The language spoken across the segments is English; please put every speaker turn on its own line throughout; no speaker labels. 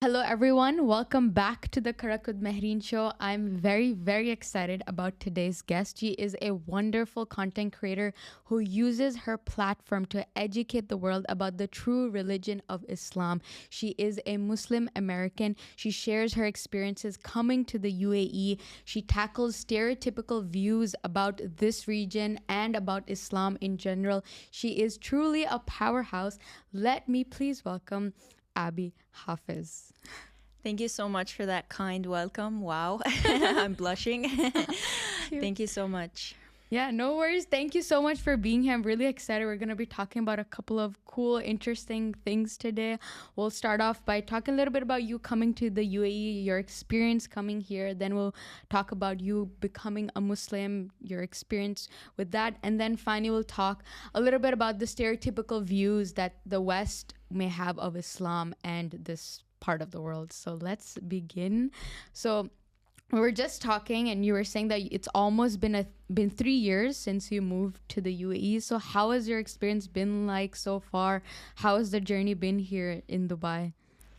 Hello, everyone. Welcome back to the Karak with Mehreen show. I'm very, very excited about today's guest. She is a wonderful content creator who uses her platform to educate the world about the true religion of Islam. She is a Muslim American. She shares her experiences coming to the UAE. She tackles stereotypical views about this region and about Islam in general. She is truly a powerhouse. Let me please welcome Abbey Hafez.
Thank you so much for that kind welcome. Wow, I'm blushing. Thank you so much.
Yeah, no worries. Thank you so much for being here. I'm really excited. We're going to be talking about a couple of cool, interesting things today. We'll start off by talking a little bit about you coming to the UAE, your experience coming here. Then we'll talk about you becoming a Muslim, your experience with that. And then finally, we'll talk a little bit about the stereotypical views that the West may have of Islam and this part of the world. So let's begin. So we were just talking and you were saying that it's almost been 3 years since you moved to the UAE. So how has your experience been like so far? How has the journey been here in Dubai?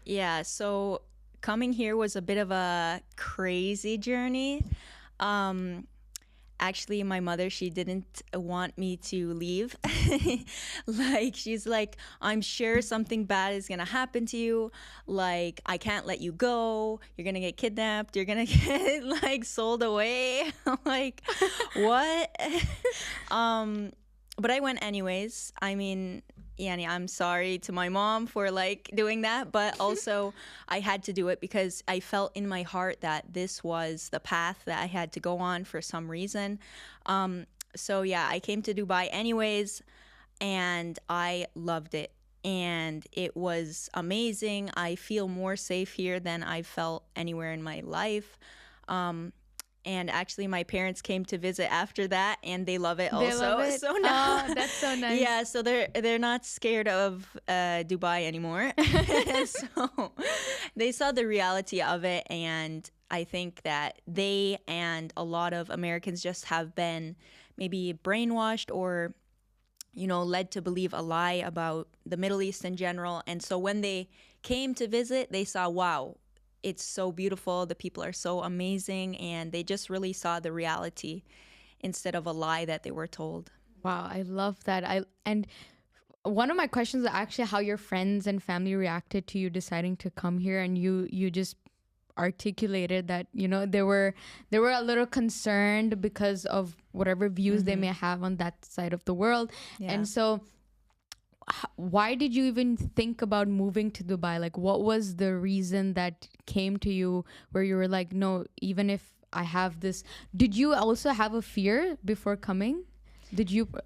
Yeah, so coming here was a bit of a crazy journey. Actually, my mother, she didn't want me to leave. Like, she's like, I'm sure something bad is going to happen to you. Like, I can't let you go. You're going to get kidnapped. You're going to get, like, sold away. I'm like, what? But I went anyways. I mean, Yani, I'm sorry to my mom for like doing that, but also I had to do it because I felt in my heart that this was the path that I had to go on for some reason. So yeah, I came to Dubai anyways, and I loved it. And it was amazing. I feel more safe here than I felt anywhere in my life. And actually, my parents came to visit after that, and they love it
They
also.
love it?
So now,
Oh, that's so nice.
yeah, so they're not scared of Dubai anymore. So they saw the reality of it, and I think that they and a lot of Americans just have been maybe brainwashed or led to believe a lie about the Middle East in general. And so when they came to visit, they saw, wow, it's so beautiful. The people are so amazing. And they just really saw the reality instead of a lie that they were told.
Wow, I love that. And one of my questions is actually how your friends and family reacted to you deciding to come here, and you just articulated that they were a little concerned because of whatever views they may have on that side of the world.
Yeah.
And so why did you even think about moving to Dubai? Like, what was the reason that came to you where you were like, no, even if I have this? Did you also have a fear before coming?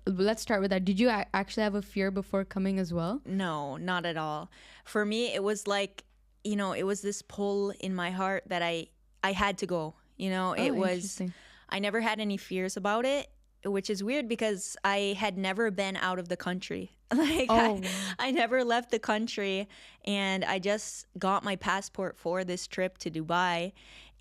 Let's start with that. Did you actually have a fear before coming as well?
No, not at all. For me, it was like, it was this pull in my heart that I had to go. It was,
Interesting.
I never had any fears about it, which is weird because I had never been out of the country. Like, I never left the country, and I just got my passport for this trip to Dubai.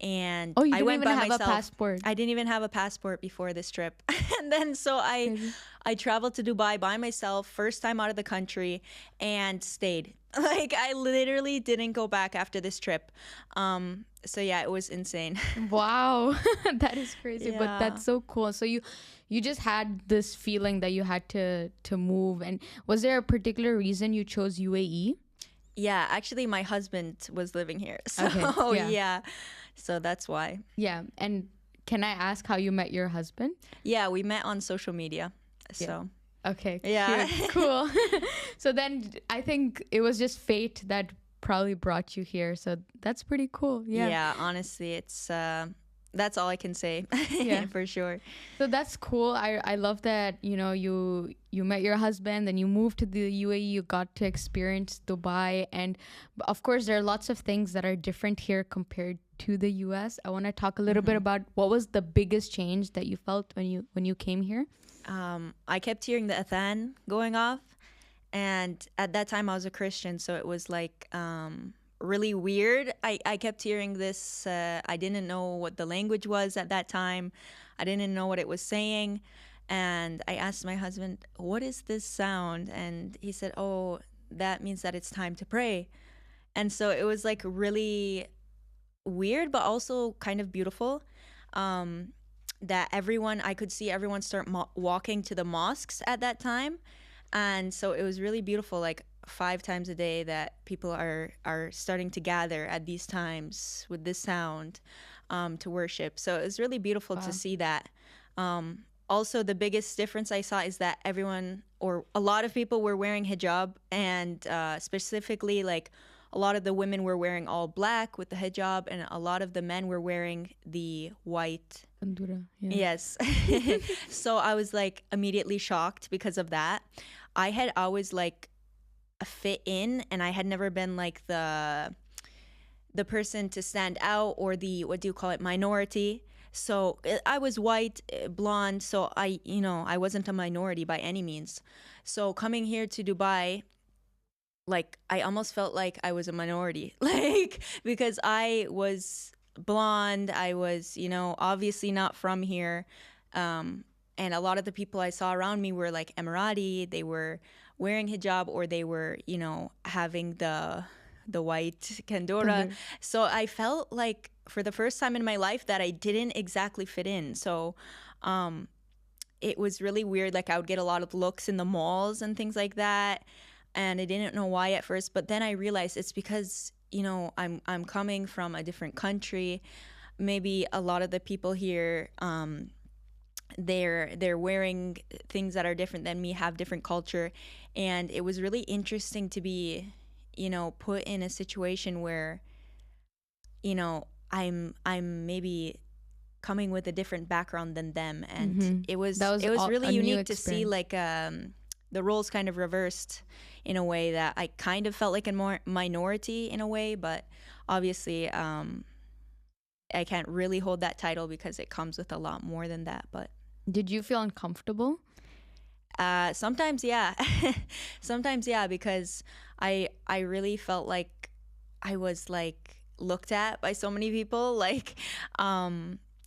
And
Oh, you
I
didn't
went
even
by
have
myself.
a passport.
I didn't even have a passport before this trip. And then so I traveled to Dubai by myself, first time out of the country, and stayed. Like, I literally didn't go back after this trip. So yeah, it was insane.
Wow. That is crazy, but
Yeah.
that's so cool. So you just had this feeling that you had to move. And was there a particular reason you chose UAE?
Yeah, actually, my husband was living here. So
Okay, yeah.
yeah. So that's why.
Yeah. And can I ask how you met your husband?
Yeah, we met on social media. So
Okay.
Yeah.
Cute. Cool. So then I think it was just fate that probably brought you here. So that's pretty cool. Yeah.
yeah, honestly, it's that's all I can say.
Yeah.
For sure.
So that's cool. I love that, you met your husband, then you moved to the UAE, you got to experience Dubai. And of course, there are lots of things that are different here compared to the US. I want to talk a little bit about what was the biggest change that you felt when you came here?
I kept hearing the adhan going off, and at that time I was a Christian, so it was like really weird. I kept hearing this. I didn't know what the language was at that time. I didn't know what it was saying. And I asked my husband, what is this sound? And he said, oh, that means that it's time to pray. And so it was like really weird, but also kind of beautiful. That I could see everyone start walking to the mosques at that time. And so it was really beautiful, like 5 times a day that people are starting to gather at these times with this sound to worship. So it was really beautiful to see that. Also, the biggest difference I saw is that everyone, or a lot of people, were wearing hijab, and specifically, like, a lot of the women were wearing all black with the hijab, and a lot of the men were wearing the white.
Bandura, yeah.
Yes. So I was like immediately shocked because of that. I had always like fit in, and I had never been like the person to stand out, or the, what do you call it, minority. So I was white, blonde, so I wasn't a minority by any means. So coming here to Dubai, like, I almost felt like I was a minority, like, because I was blonde, I was, obviously not from here. And a lot of the people I saw around me were like Emirati, they were wearing hijab, or they were, having the white kandora. So I felt like for the first time in my life that I didn't exactly fit in. So it was really weird. Like, I would get a lot of looks in the malls and things like that, and I didn't know why at first, but then I realized it's because, I'm coming from a different country. Maybe a lot of the people here, they're wearing things that are different than me, have different culture, and it was really interesting to be, put in a situation where, I'm maybe coming with a different background than them, and it was really unique to see, like, the roles kind of reversed in a way that I kind of felt like a more minority in a way, but obviously I can't really hold that title because it comes with a lot more than that. But
did you feel uncomfortable?
Sometimes, yeah. Sometimes, yeah, because I really felt like I was like looked at by so many people. Like,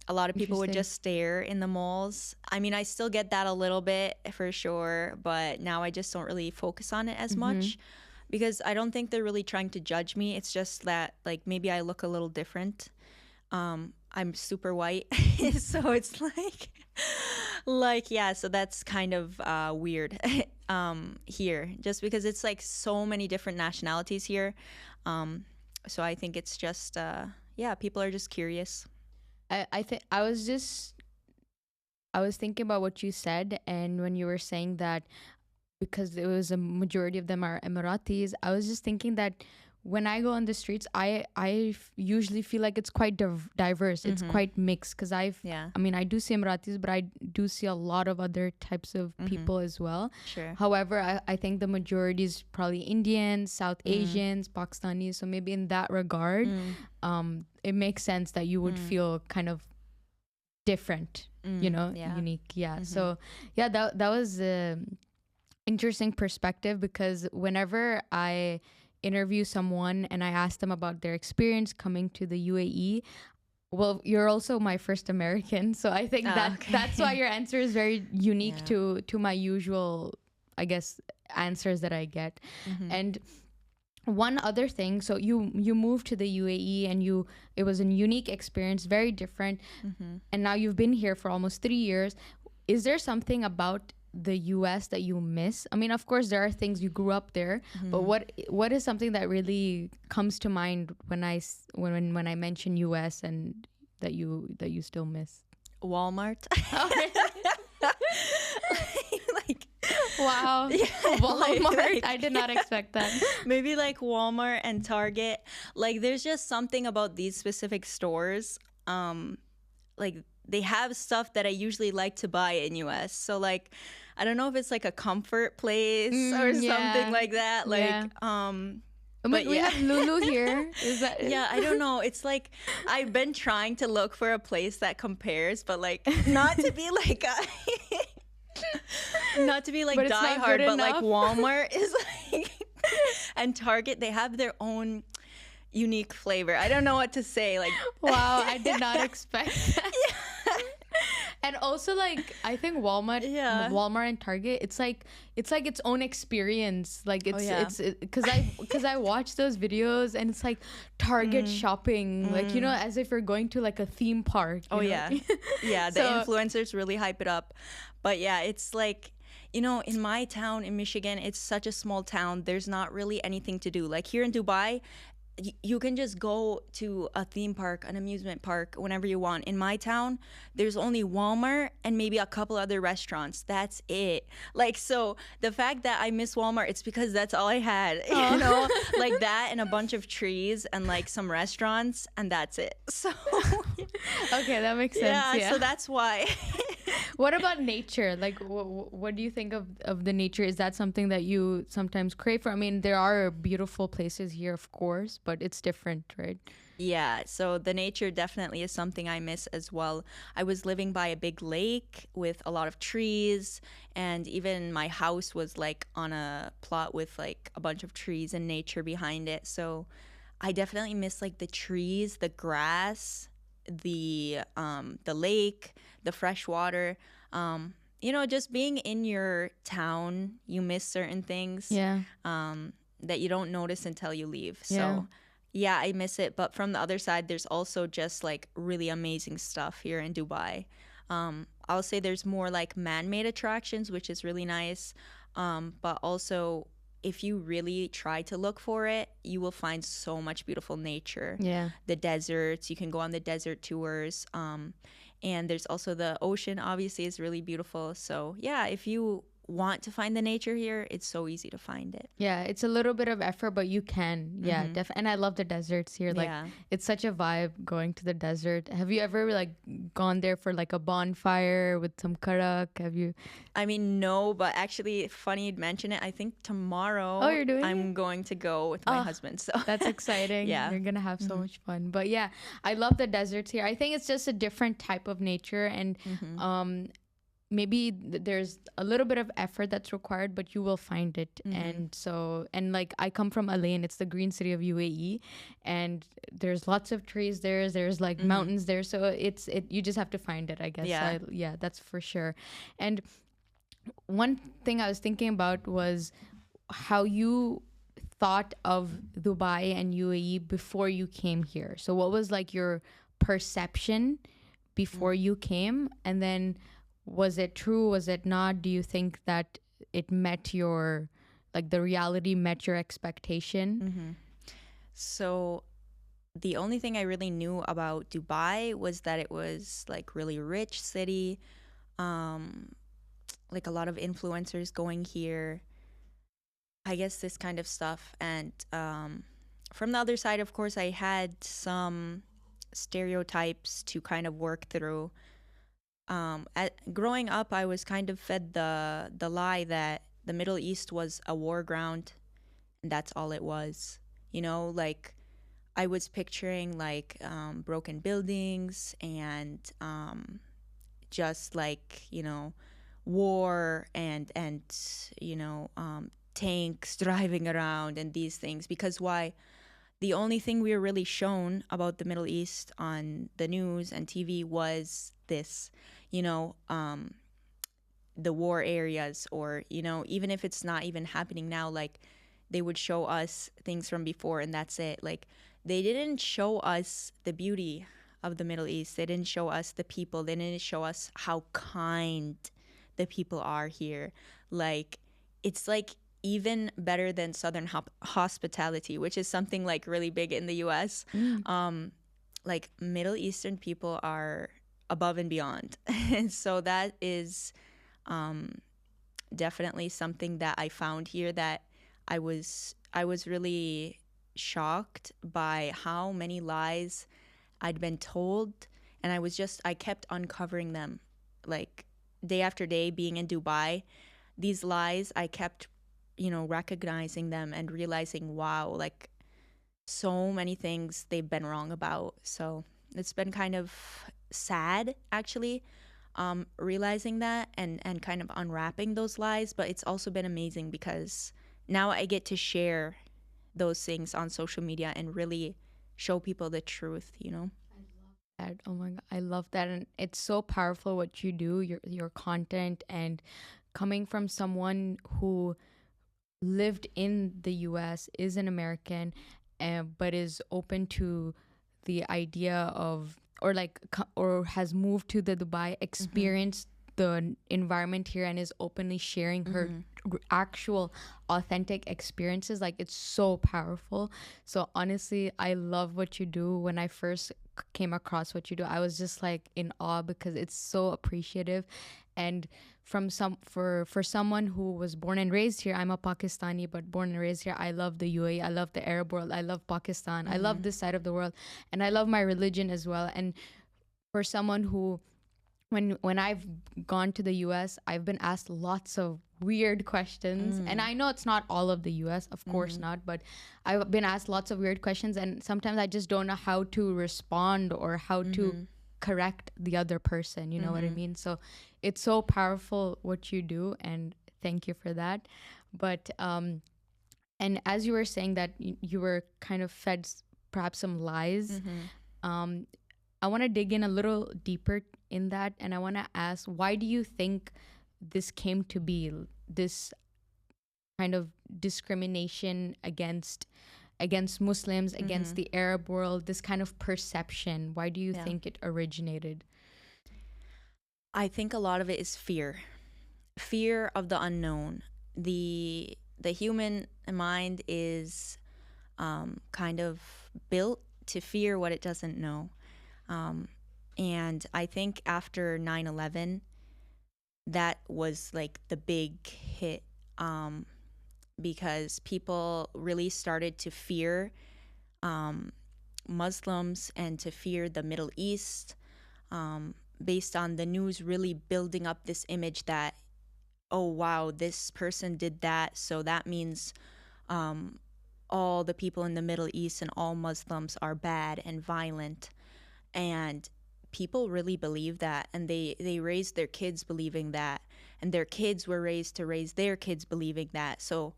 a lot of people would just stare in the malls. I mean, I still get that a little bit for sure, but now I just don't really focus on it as much because I don't think they're really trying to judge me. It's just that, like, maybe I look a little different. I'm super white, so it's like, yeah, so that's kind of weird here, just because it's like so many different nationalities here. So I think it's just, yeah, people are just curious.
I think I was thinking about what you said, and when you were saying that because it was a majority of them are Emiratis, I was just thinking that when I go on the streets, I usually feel like it's quite diverse. It's quite mixed because I mean, I do see Emiratis, but I do see a lot of other types of people as well.
Sure.
However, I think the majority is probably Indians, South Asians, Pakistanis. So maybe in that regard, it makes sense that you would feel kind of different, unique. Yeah. So yeah, that was an interesting perspective, because whenever I interview someone and I ask them about their experience coming to the UAE, well, you're also my first American, so I think that's why your answer is very unique to my usual, I guess, answers that I get. And one other thing, so you moved to the UAE and it was a unique experience, very different, and now you've been here for almost 3 years. Is there something about the US that you miss? I mean, of course there are things, you grew up there, but what is something that really comes to mind when I mention US and that you still miss?
Walmart. Like,
wow. Yeah, Walmart. I did not expect that.
Maybe like Walmart and Target. Like, there's just something about these specific stores. Like, they have stuff that I usually like to buy in US. So, like, I don't know if it's like a comfort place or something like that. Like,
but we have Lulu here. Is that?
Yeah, I don't know. It's like, I've been trying to look for a place that compares, but like, not to be like not to be like die hard, but like Walmart is like, and Target, they have their own unique flavor. I don't know what to say. Like,
wow, I did not expect that. And also, like, I think
Yeah.
Walmart and Target, it's like its own experience. Like,
Oh yeah.
because I watch those videos and it's like Target
Mm,
shopping, like,
mm.
as if you're going to like a theme park.
Oh yeah. Yeah, the
So
influencers really hype it up. But yeah, it's like, in my town in Michigan, it's such a small town. There's not really anything to do. Like here in Dubai, you can just go to a theme park, an amusement park, whenever you want. In my town, there's only Walmart and maybe a couple other restaurants. That's it. Like, so the fact that I miss Walmart, it's because that's all I had, like that and a bunch of trees and like some restaurants, and that's it. So,
okay, that makes sense. Yeah.
so that's why.
What about nature? Like, what do you think of the nature? Is that something that you sometimes crave for? I mean, there are beautiful places here, of course, but it's different, right?
Yeah, so the nature definitely is something I miss as well. I was living by a big lake with a lot of trees, and even my house was like on a plot with like a bunch of trees and nature behind it. So I definitely miss like the trees, the grass, the lake, the fresh water. Just being in your town, you miss certain things.
Yeah.
That you don't notice until you leave. So
Yeah.
yeah, I miss it. But from the other side, there's also just like really amazing stuff here in Dubai. I'll say there's more like man-made attractions, which is really nice. But also, if you really try to look for it, you will find so much beautiful nature.
Yeah.
The deserts, you can go on the desert tours. And there's also the ocean, obviously, is really beautiful. So yeah, if you want to find the nature here, it's so easy to find it.
Yeah, it's a little bit of effort, but you can. Yeah, and I love the deserts here. Like,
Yeah.
it's such a vibe going to the desert. Have you ever like gone there for like a bonfire with some karak? Have you?
I mean, no, but actually, funny you'd mention it. I think tomorrow
Oh, you're doing
I'm
it?
going to go with my husband. So
That's exciting.
Yeah.
You're gonna have so much fun. But yeah, I love the deserts here. I think it's just a different type of nature, and maybe there's a little bit of effort that's required, but you will find it. And like, I come from Alain, it's the green city of UAE, and there's lots of trees there. There's like mountains there, so you just have to find it, I guess.
Yeah.
Yeah, that's for sure. And one thing I was thinking about was how you thought of Dubai and UAE before you came here. So what was like your perception before you came, and then was it true? Was it not? Do you think that it met your, like, the reality met your expectation?
So the only thing I really knew about Dubai was that it was like really rich city, like a lot of influencers going here. I guess this kind of stuff. And from the other side, of course, I had some stereotypes to kind of work through. Growing up, I was kind of fed the lie that the Middle East was a war ground, and that's all it was. Like, I was picturing like broken buildings and just like war and tanks driving around and these things. Because why? The only thing we were really shown about the Middle East on the news and TV was this, the war areas, or, even if it's not even happening now, like they would show us things from before and that's it. Like, they didn't show us the beauty of the Middle East. They didn't show us the people. They didn't show us how kind the people are here. Like, it's like even better than Southern hospitality, which is something like really big in the US. Like, Middle Eastern people are above and beyond. And so that is definitely something that I found here, that I was really shocked by how many lies I'd been told, and I kept uncovering them, like day after day being in Dubai. These lies, I kept recognizing them and realizing, wow, like so many things they've been wrong about. So it's been kind of sad, actually, realizing that and kind of unwrapping those lies. But it's also been amazing because now I get to share those things on social media and really show people the truth.
That, oh my god, I love that, and it's so powerful what you do, your content, and coming from someone who lived in the US, is an American, but is open to the idea of, or like, or has moved to the Dubai, experienced the environment here, and is openly sharing her actual authentic experiences. Like, it's so powerful. So honestly, I love what you do. When I first came across what you do, I was just like in awe, because it's so appreciative. And from some, for someone who was born and raised here, I'm a Pakistani, but born and raised here, I love the UAE, I love the Arab world, I love Pakistan, I love this side of the world, and I love my religion as well. And for someone who, when I've gone to the US, I've been asked lots of weird questions. And I know it's not all of the US, of course not, but I've been asked lots of weird questions, and sometimes I just don't know how to respond or how to correct the other person, you know what I mean? So it's so powerful what you do, and thank you for that. But and as you were saying that you were kind of fed perhaps some lies, I want to dig in a little deeper in that, and I want to ask, why do you think this came to be, this kind of discrimination against Muslims, against the Arab world, this kind of perception? Why do you think it originated?
I think a lot of it is fear of the unknown. The human mind is kind of built to fear what it doesn't know. And I think after 9/11, that was like the big hit, because people really started to fear Muslims and to fear the Middle East, based on the news really building up this image that, oh wow, this person did that, so that means all the people in the Middle East and all Muslims are bad and violent. And people really believe that, and they raised their kids believing that, and their kids were raised to raise their kids believing that. So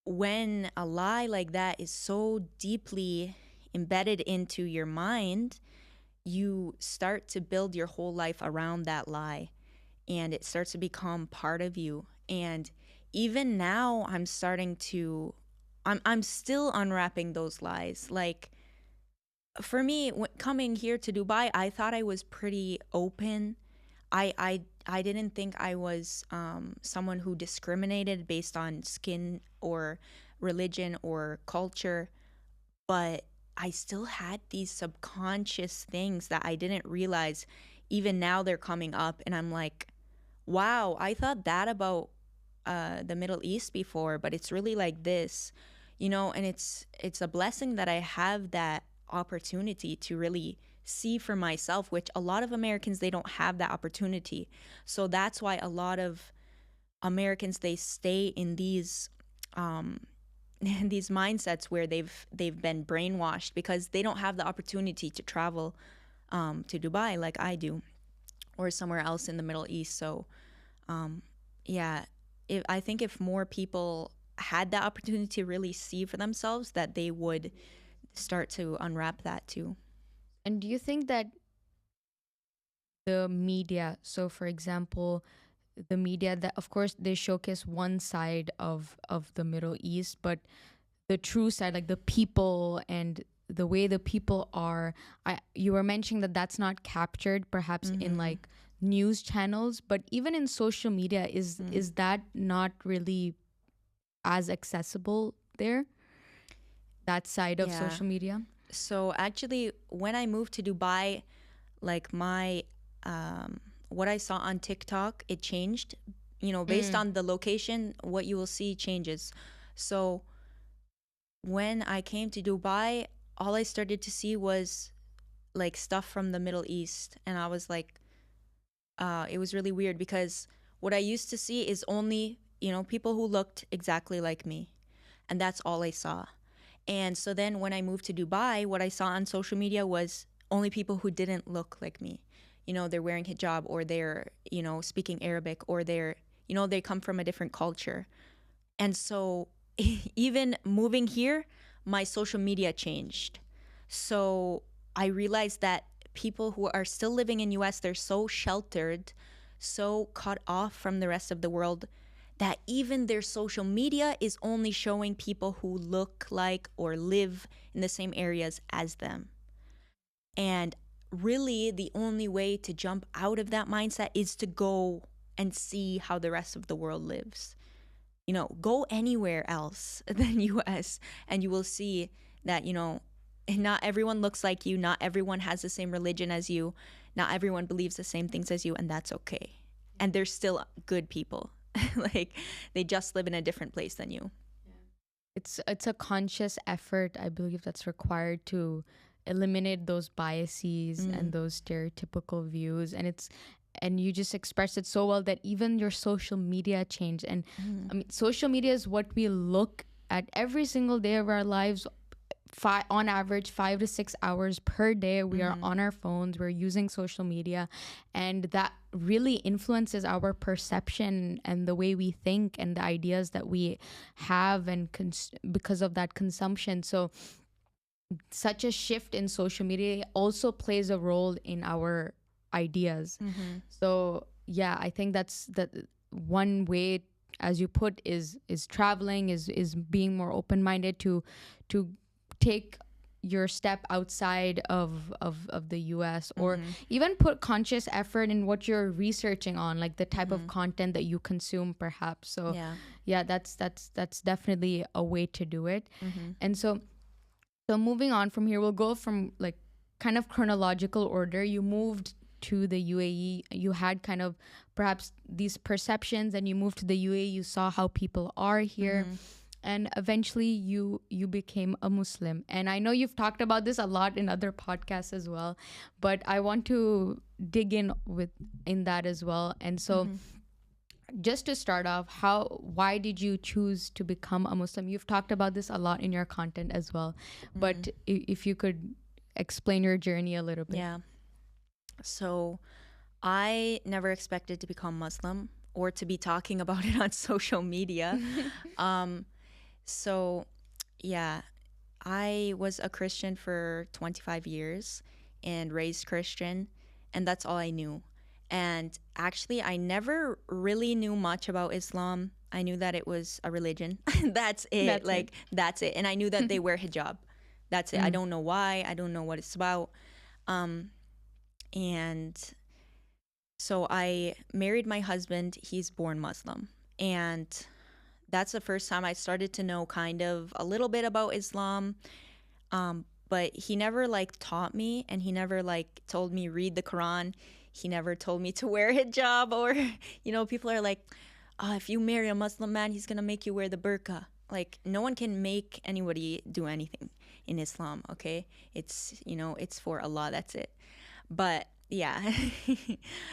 when a lie like that is so deeply embedded into your mind, you start to build your whole life around that lie, and it starts to become part of you. And even now I'm still unwrapping those lies. Like, for me, coming here to Dubai, I thought I was pretty open. I didn't think I was someone who discriminated based on skin or religion or culture, but I still had these subconscious things that I didn't realize. Even now they're coming up, and I'm like, wow, I thought that about the Middle East before, but it's really like this, you know. And it's a blessing that I have that opportunity to really see for myself, which a lot of Americans, they don't have that opportunity. So that's why a lot of Americans, they stay in these these mindsets where they've been brainwashed, because they don't have the opportunity to travel to Dubai like I do, or somewhere else in the Middle East. So yeah, I think if more people had that opportunity to really see for themselves, that they would start to unwrap that too.
And do you think that the media, so for example, the media, that of course they showcase one side of the Middle East, but the true side, like the people and the way the people are, you were mentioning that that's not captured perhaps in like news channels, but even in social media, is that not really as accessible there, that side of social media?
So actually, when I moved to Dubai, like my what I saw on TikTok, it changed. You know, based on the location, what you will see changes. So when I came to Dubai, all I started to see was like stuff from the Middle East, and I was like, it was really weird, because what I used to see is only, you know, people who looked exactly like me, and that's all I saw. And so then when I moved to Dubai, what I saw on social media was only people who didn't look like me. You know, they're wearing hijab, or they're, you know, speaking Arabic, or they're, you know, they come from a different culture. And so even moving here, my social media changed. So I realized that people who are still living in US, they're so sheltered, so cut off from the rest of the world, that even their social media is only showing people who look like or live in the same areas as them. And really, the only way to jump out of that mindset is to go and see how the rest of the world lives. You know, go anywhere else than US, and you will see that, you know, not everyone looks like you, not everyone has the same religion as you, not everyone believes the same things as you, and that's okay. And they're still good people. Like, they just live in a different place than you.
It's a conscious effort, I believe, that's required to eliminate those biases and those stereotypical views. And you just expressed it so well that even your social media changed. And I mean, social media is what we look at every single day of our lives. On average 5 to 6 hours per day we are on our phones, we're using social media, and that really influences our perception and the way we think and the ideas that we have, and because of that consumption. So such a shift in social media also plays a role in our ideas. So yeah, I think that's one way, as you put, is traveling, is being more open-minded to take your step outside of the US, or even put conscious effort in what you're researching on, like the type of content that you consume perhaps. So yeah, that's definitely a way to do it. And so moving on from here, we'll go from like kind of chronological order. You moved to the UAE, you had kind of perhaps these perceptions, and you moved to the UAE, you saw how people are here. And eventually you became a Muslim. And I know you've talked about this a lot in other podcasts as well, but I want to dig in that as well. And so just to start off, why did you choose to become a Muslim? You've talked about this a lot in your content as well, but if you could explain your journey a little bit.
Yeah. So I never expected to become Muslim or to be talking about it on social media. So, yeah, I was a Christian for 25 years and raised Christian, and that's all I knew. And actually, I never really knew much about Islam. I knew that it was a religion. That's it. That's it. And I knew that they wear hijab. That's it. I don't know why. I don't know what it's about. And so I married my husband. He's born Muslim. And that's the first time I started to know kind of a little bit about Islam. But he never like taught me, and he never like told me read the Quran. He never told me to wear hijab, or, you know, people are like, if you marry a Muslim man, he's going to make you wear the burqa. Like, no one can make anybody do anything in Islam, okay? It's, you know, it's for Allah, that's it. But yeah,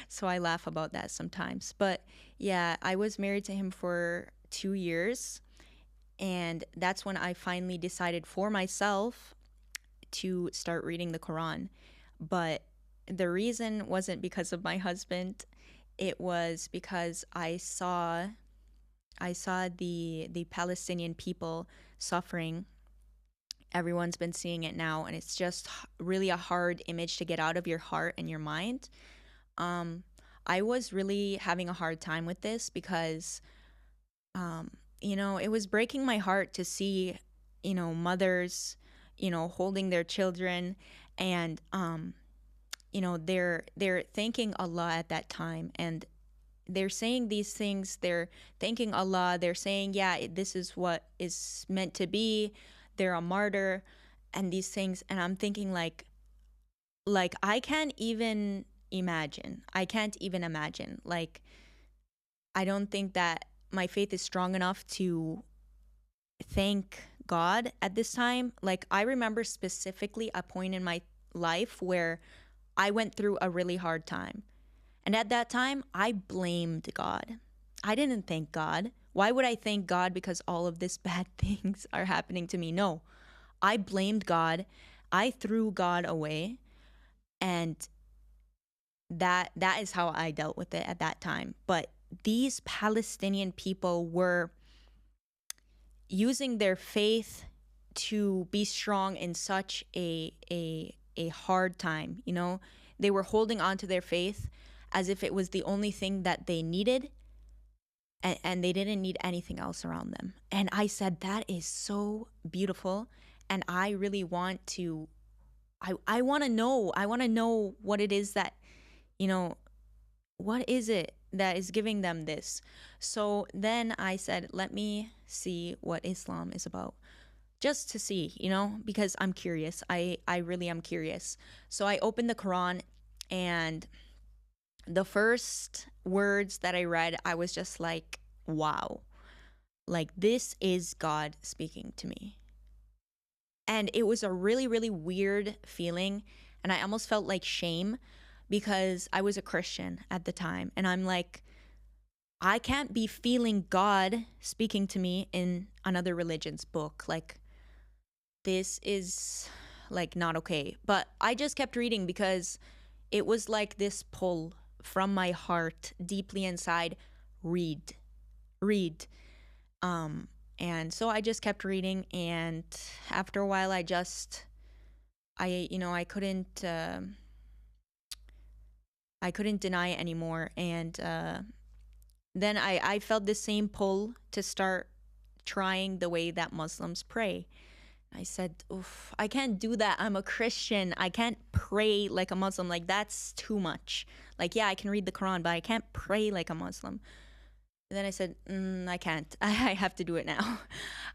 so I laugh about that sometimes. But yeah, I was married to him for 2 years, and that's when I finally decided for myself to start reading the Quran. But the reason wasn't because of my husband. It was because I saw the Palestinian people suffering. Everyone's been seeing it now, and it's just really a hard image to get out of your heart and your mind. I was really having a hard time with this because you know, it was breaking my heart to see, you know, mothers, you know, holding their children, and you know, they're thanking Allah at that time, and they're saying these things, they're thanking Allah, they're saying, yeah, this is what is meant to be, they're a martyr, and these things. And I'm thinking like I can't even imagine. Like, I don't think that my faith is strong enough to thank God at this time. Like, I remember specifically a point in my life where I went through a really hard time. And at that time, I blamed God. I didn't thank God. Why would I thank God because all of these bad things are happening to me? No, I blamed God. I threw God away. And that is how I dealt with it at that time. But these Palestinian people were using their faith to be strong in such a a hard time, you know? They were holding on to their faith as if it was the only thing that they needed, and they didn't need anything else around them. And I said, that is so beautiful. And I really want to, I want to know what it is that, you know, what is it that is giving them this? So then I said, let me see what Islam is about, just to see, you know, because I'm curious. I really am curious. So I opened the Quran, and the first words that I read, I was just like, wow, like this is God speaking to me. And it was a really, really weird feeling. And I almost felt like shame, because I was a Christian at the time. And I'm like, I can't be feeling God speaking to me in another religion's book. Like, this is like not okay. But I just kept reading, because it was like this pull from my heart deeply inside. Read. And so I just kept reading, and after a while I couldn't deny it anymore. And then I felt the same pull to start trying the way that Muslims pray. I said, oof, I can't do that. I'm a Christian. I can't pray like a Muslim. Like, that's too much. Like, yeah, I can read the Quran, but I can't pray like a Muslim. And then I said, I can't. I have to do it now.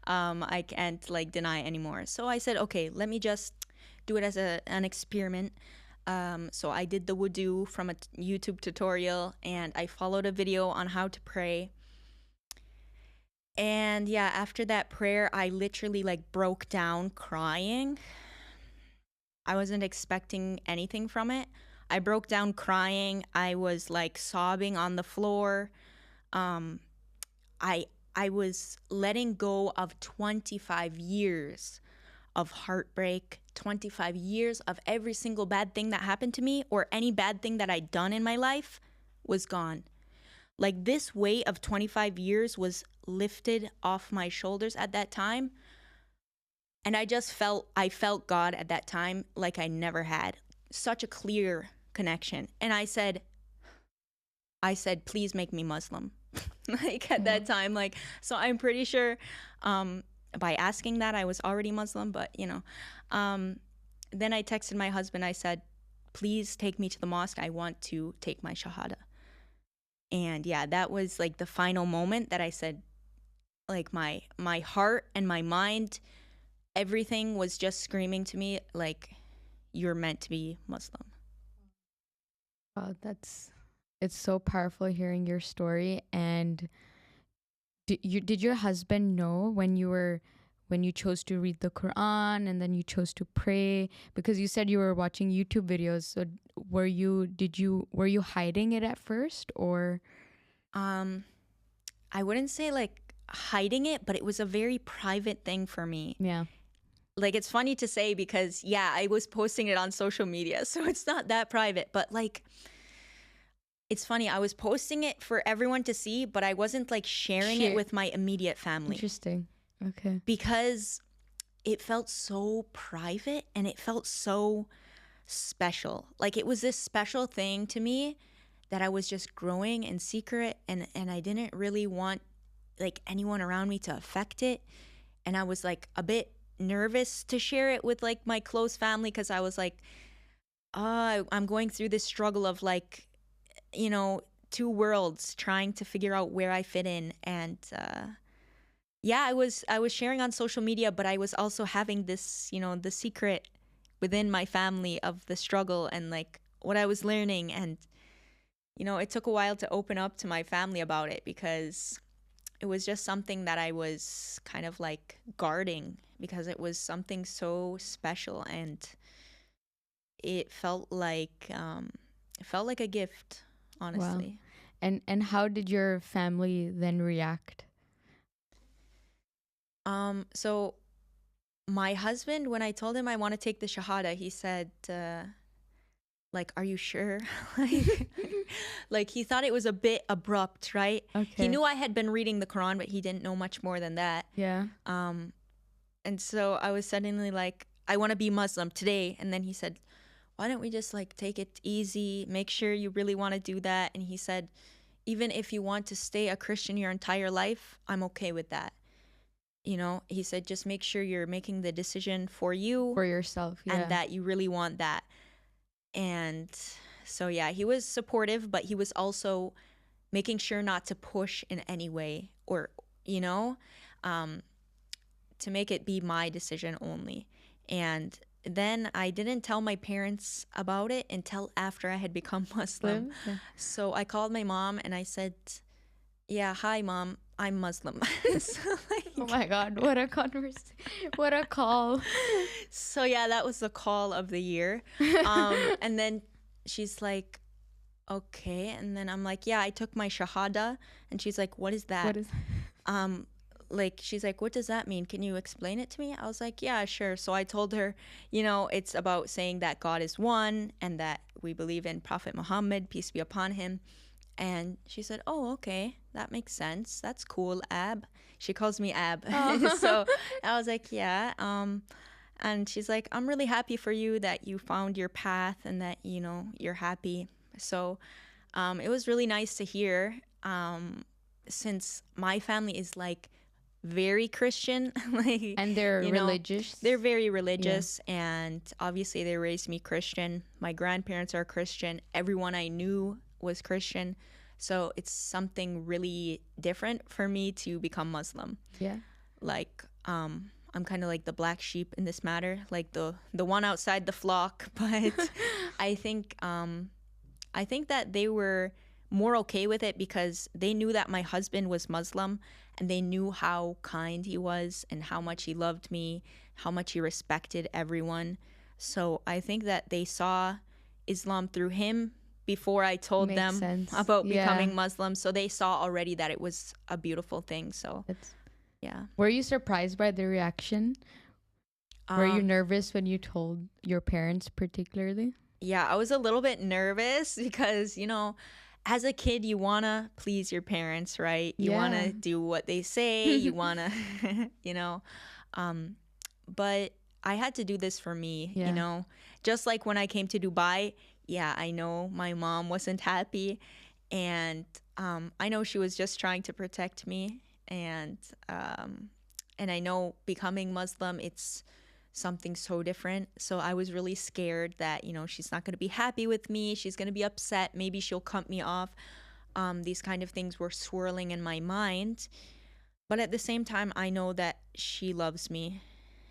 I can't like deny anymore. So I said, okay, let me just do it as an experiment. So I did the wudu from a YouTube tutorial, and I followed a video on how to pray. And yeah, after that prayer, I literally like broke down crying. I wasn't expecting anything from it. I broke down crying. I was like sobbing on the floor. I was letting go of 25 years of heartbreak, 25 years of every single bad thing that happened to me, or any bad thing that I'd done in my life was gone. Like, this weight of 25 years was lifted off my shoulders at that time. And I felt God at that time like I never had. Such a clear connection. And I said, please make me Muslim. Like, at that time, like, so I'm pretty sure by asking that I was already Muslim, but you know, then I texted my husband. I said, please take me to the mosque. I want to take my Shahada. And yeah, that was like the final moment that I said, like, my heart and my mind, everything was just screaming to me, like, you're meant to be Muslim.
Oh, it's so powerful hearing your story. And did your husband know when you chose to read the Quran and then you chose to pray? Because you said you were watching YouTube videos. So were you hiding it at first, or?
I wouldn't say like hiding it, but it was a very private thing for me.
Yeah.
Like, it's funny to say because, yeah, I was posting it on social media, so it's not that private. But, like, it's funny. I was posting it for everyone to see, but I wasn't, like, sharing it with my immediate family.
Interesting. Okay.
Because it felt so private and it felt so special. Like, it was this special thing to me that I was just growing in secret, and I didn't really want, like, anyone around me to affect it. And I was, like, a bit nervous to share it with, like, my close family, because I was like, I'm going through this struggle of, like, you know, two worlds, trying to figure out where I fit in. And yeah, I was sharing on social media, but I was also having this, you know, the secret within my family of the struggle and, like, what I was learning. And, you know, it took a while to open up to my family about it, because it was just something that I was kind of like guarding, because it was something so special, and it felt like a gift, honestly.
Wow. And how did your family then react?
So my husband, when I told him I want to take the Shahada, he said, like, are you sure? Like, he thought it was a bit abrupt, right?
Okay.
He knew I had been reading the Quran, but he didn't know much more than that.
Yeah.
And so I was suddenly like, I want to be Muslim today. And then he said, why don't we just like take it easy, make sure you really want to do that. And he said, even if you want to stay a Christian your entire life, I'm okay with that. You know, he said, just make sure you're making the decision for you,
For yourself, yeah.
and that you really want that. And so, yeah, he was supportive, but he was also making sure not to push in any way, or, you know, to make it be my decision only. And then I didn't tell my parents about it until after I had become Muslim.
Yeah.
So I called my mom and I said, yeah, hi, Mom, I'm Muslim. So, like,
Oh my God, what a conversation. What a call.
so yeah, that was the call of the year. And then she's like, okay. And then I'm like, yeah, I took my shahada. And she's like, what is that?
What is
Like, she's like, what does that mean? Can you explain it to me? I was like, yeah, sure. So I told her, you know, it's about saying that God is one and that we believe in Prophet Muhammad, peace be upon him. And she said, oh, okay, that makes sense. That's cool, Ab. She calls me Ab.
Oh.
So I was like, yeah. And she's like, I'm really happy for you that you found your path and that, you know, you're happy. So it was really nice to hear, since my family is like very Christian. Like,
and they're
you know,
religious.
they're very religious, and obviously they raised me Christian. My grandparents are Christian. Everyone I knew was Christian. So it's something really different for me to become Muslim.
Yeah.
Like, I'm kind of like the black sheep in this matter, like the one outside the flock. But I think that they were more okay with it because they knew that my husband was Muslim, and they knew how kind he was and how much he loved me, how much he respected everyone. So I think that they saw Islam through him before I told
Makes
them
sense.
about
Yeah.
becoming Muslim. So they saw already that it was a beautiful thing. So yeah.
Were you surprised by the reaction? Were you nervous when you told your parents particularly?
Yeah, I was a little bit nervous because, you know, as a kid, you want to please your parents, right? You want
Yeah.
to do what they say. You want to, you know. But I had to do this for me,
Yeah.
you know. Just like when I came to Dubai, yeah, I know my mom wasn't happy. And I know she was just trying to protect me. And I know becoming Muslim, it's something so different. So I was really scared that, you know, she's not going to be happy with me. She's going to be upset. Maybe she'll cut me off. These kind of things were swirling in my mind. But at the same time, I know that she loves me.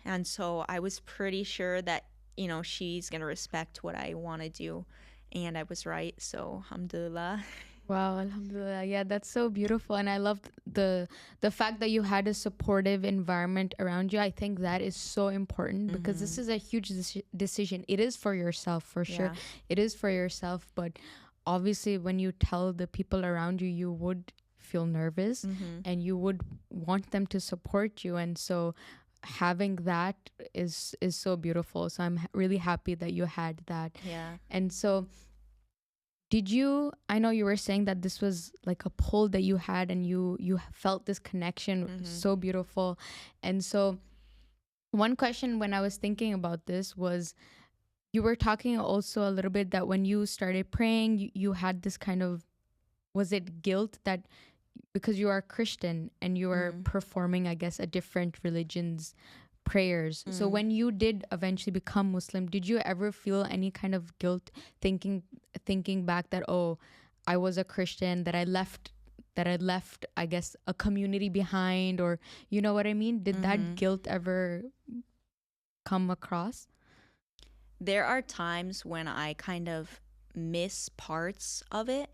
And so I was pretty sure that, you know, she's going to respect what I want to do. And I was right. So, alhamdulillah.
Wow, alhamdulillah. Yeah, that's so beautiful. And I love the fact that you had a supportive environment around you. I think that is so important because this is a huge decision. It is for yourself, for sure.
Yeah.
It is for yourself. But obviously, when you tell the people around you, you would feel nervous and you would want them to support you. And so having that is so beautiful. So I'm really happy that you had that.
Yeah.
And so I know you were saying that this was like a pull that you had and you felt this connection, so beautiful. And so one question when I was thinking about this was, you were talking also a little bit that when you started praying, you had this kind of, was it guilt that because you are Christian and you are performing, I guess, a different religion's prayers. So when you did eventually become Muslim, did you ever feel any kind of guilt thinking back that, oh, I was a Christian, that I left, I guess, a community behind, or you know what I mean? Did that guilt ever come across?
There are times when I kind of miss parts of it.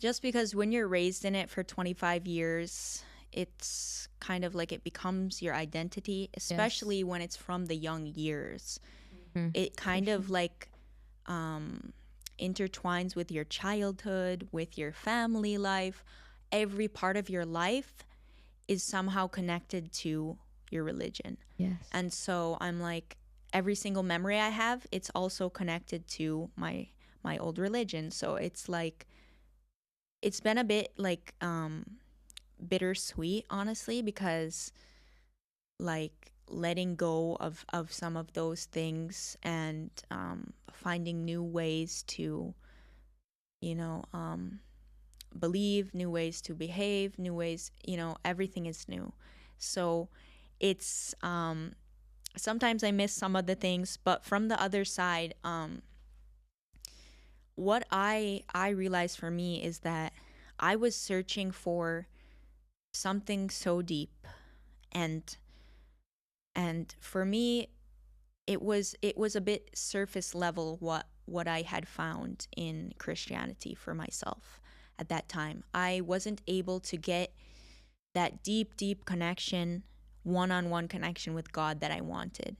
Just because when you're raised in it for 25 years, it's kind of like it becomes your identity, especially when it's from the young years. It kind of like intertwines with your childhood, with your family life. Every part of your life is somehow connected to your religion.
Yes.
And so I'm like, every single memory I have, it's also connected to my old religion. So it's like, it's been a bit like bittersweet, honestly, because like letting go of some of those things, and finding new ways to, you know, believe, new ways to behave, new ways, everything is new. So it's, sometimes I miss some of the things, but from the other side, what I realized for me is that I was searching for something so deep, and for me it was a bit surface level what I had found in Christianity for myself at that time. I wasn't able to get that deep connection, one-on-one connection with God that I wanted.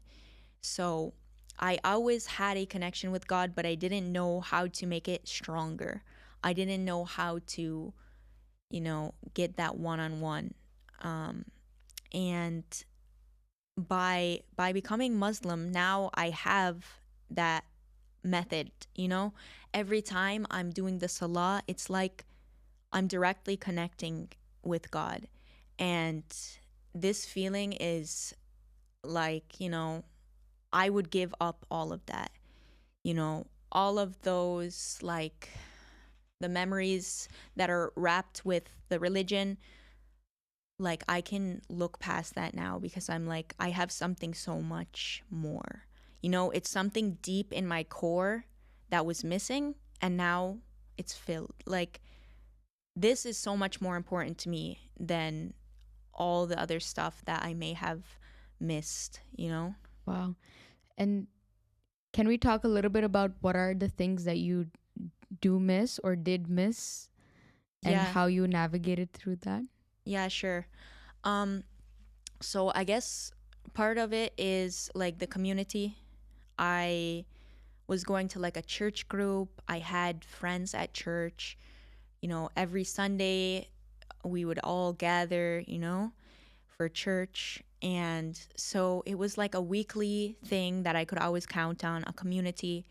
So I always had a connection with God, but I didn't know how to make it stronger. I didn't know how to, get that one-on-one. And by becoming Muslim, now I have that method. Every time I'm doing the salah, it's like I'm directly connecting with God. And this feeling is like, I would give up all of that. All of those, like, the memories that are wrapped with the religion, like, I can look past that now, because I'm like, I have something so much more. It's something deep in my core that was missing, and now it's filled. Like, this is so much more important to me than all the other stuff that I may have missed.
Wow. And can we talk a little bit about what are the things that you do miss or did miss, and how you navigated through that?
Yeah, sure. So I guess part of it is like the community. I was going to like a church group. I had friends at church. Every Sunday we would all gather, for church. And so it was like a weekly thing that I could always count on, a community.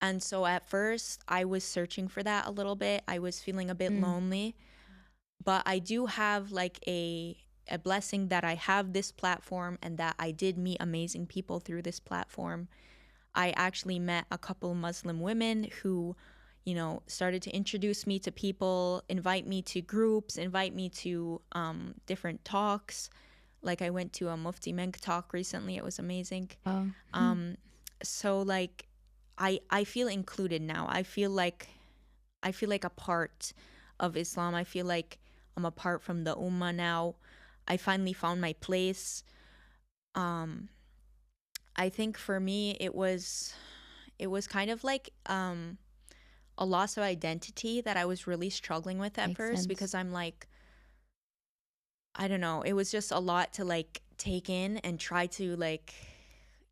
And so at first I was searching for that a little bit. I was feeling a bit lonely. But I do have like a blessing that I have this platform, and that I did meet amazing people through this platform. I actually met a couple Muslim women who, started to introduce me to people, invite me to groups, invite me to different talks. Like, I went to a Mufti Menk talk recently. It was amazing.
Oh.
So like I feel included now. I feel like a part of Islam. I feel like I'm apart from the ummah now. I finally found my place. I think for me it was kind of like a loss of identity that I was really struggling with at
Makes
first
sense.
because I'm like, I don't know, it was just a lot to like take in and try to like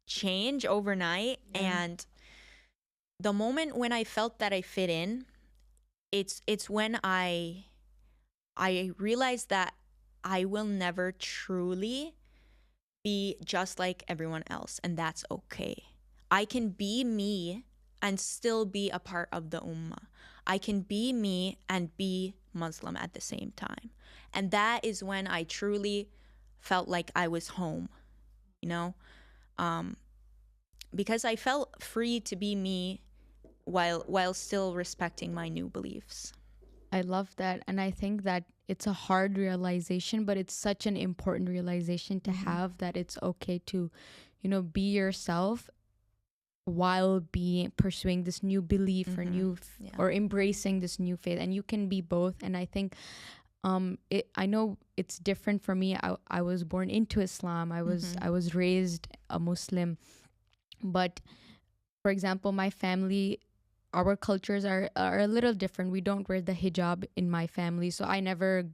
change overnight. And the moment when I felt that I fit in, it's when I realized that I will never truly be just like everyone else, and that's okay. I can be me and still be a part of the ummah. I can be me and be Muslim at the same time. And that is when I truly felt like I was home, you know? Because I felt free to be me while still respecting my new beliefs.
I love that. And I think that it's a hard realization, but it's such an important realization to have, that it's okay to, be yourself while pursuing this new belief or or embracing this new faith. And you can be both. And I think I know it's different for me. I was born into Islam. I was raised a Muslim. But for example, my family, our cultures are a little different. We don't wear the hijab in my family, so I never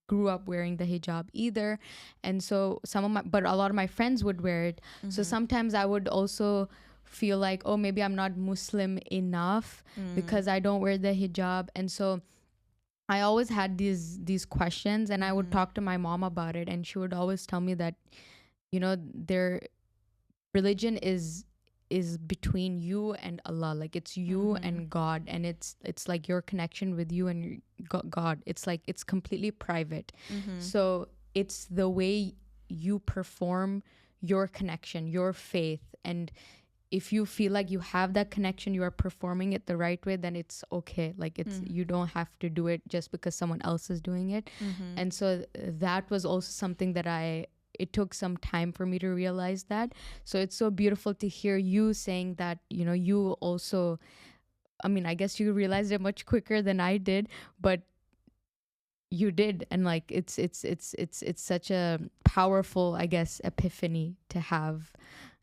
grew up wearing the hijab either. And so but a lot of my friends would wear it. So sometimes I would also feel like, oh, maybe I'm not Muslim enough because I don't wear the hijab. And so I always had these questions, and I would talk to my mom about it, and she would always tell me that, their religion is between you and Allah. Like, it's you and God, and it's like your connection with you and God. It's like, it's completely private. So it's the way you perform your connection, your faith. And if you feel like you have that connection, you are performing it the right way, then it's okay. Like it's you don't have to do it just because someone else is doing it. And so that was also something that it took some time for me to realize that. So it's so beautiful to hear you saying that, you know, you also, I mean, I guess you realized it much quicker than I did, but you did. And like it's such a powerful, I guess, epiphany to have,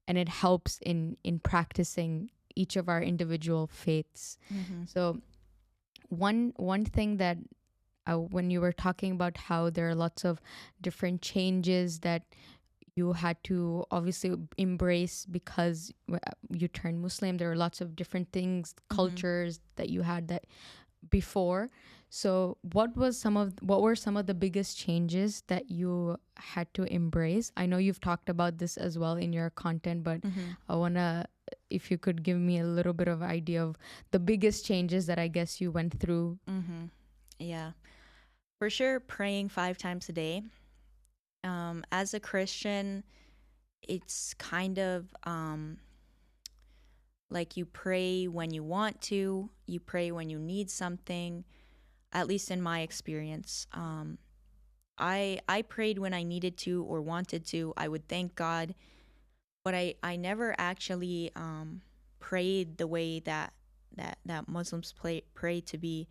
and it helps in practicing each of our individual faiths. So one thing that when you were talking about how there are lots of different changes that you had to obviously embrace because you turned Muslim, there were lots of different things, cultures that you had that before. So what were some of the biggest changes that you had to embrace? I know you've talked about this as well in your content, but I wanna, if you could give me a little bit of idea of the biggest changes that I guess you went through.
Yeah, for sure. Praying 5 times a day. As a Christian, it's kind of like you pray when you want to, you pray when you need something. At least in my experience, I prayed when I needed to or wanted to. I would thank God, but I never actually prayed the way that Muslims pray to be,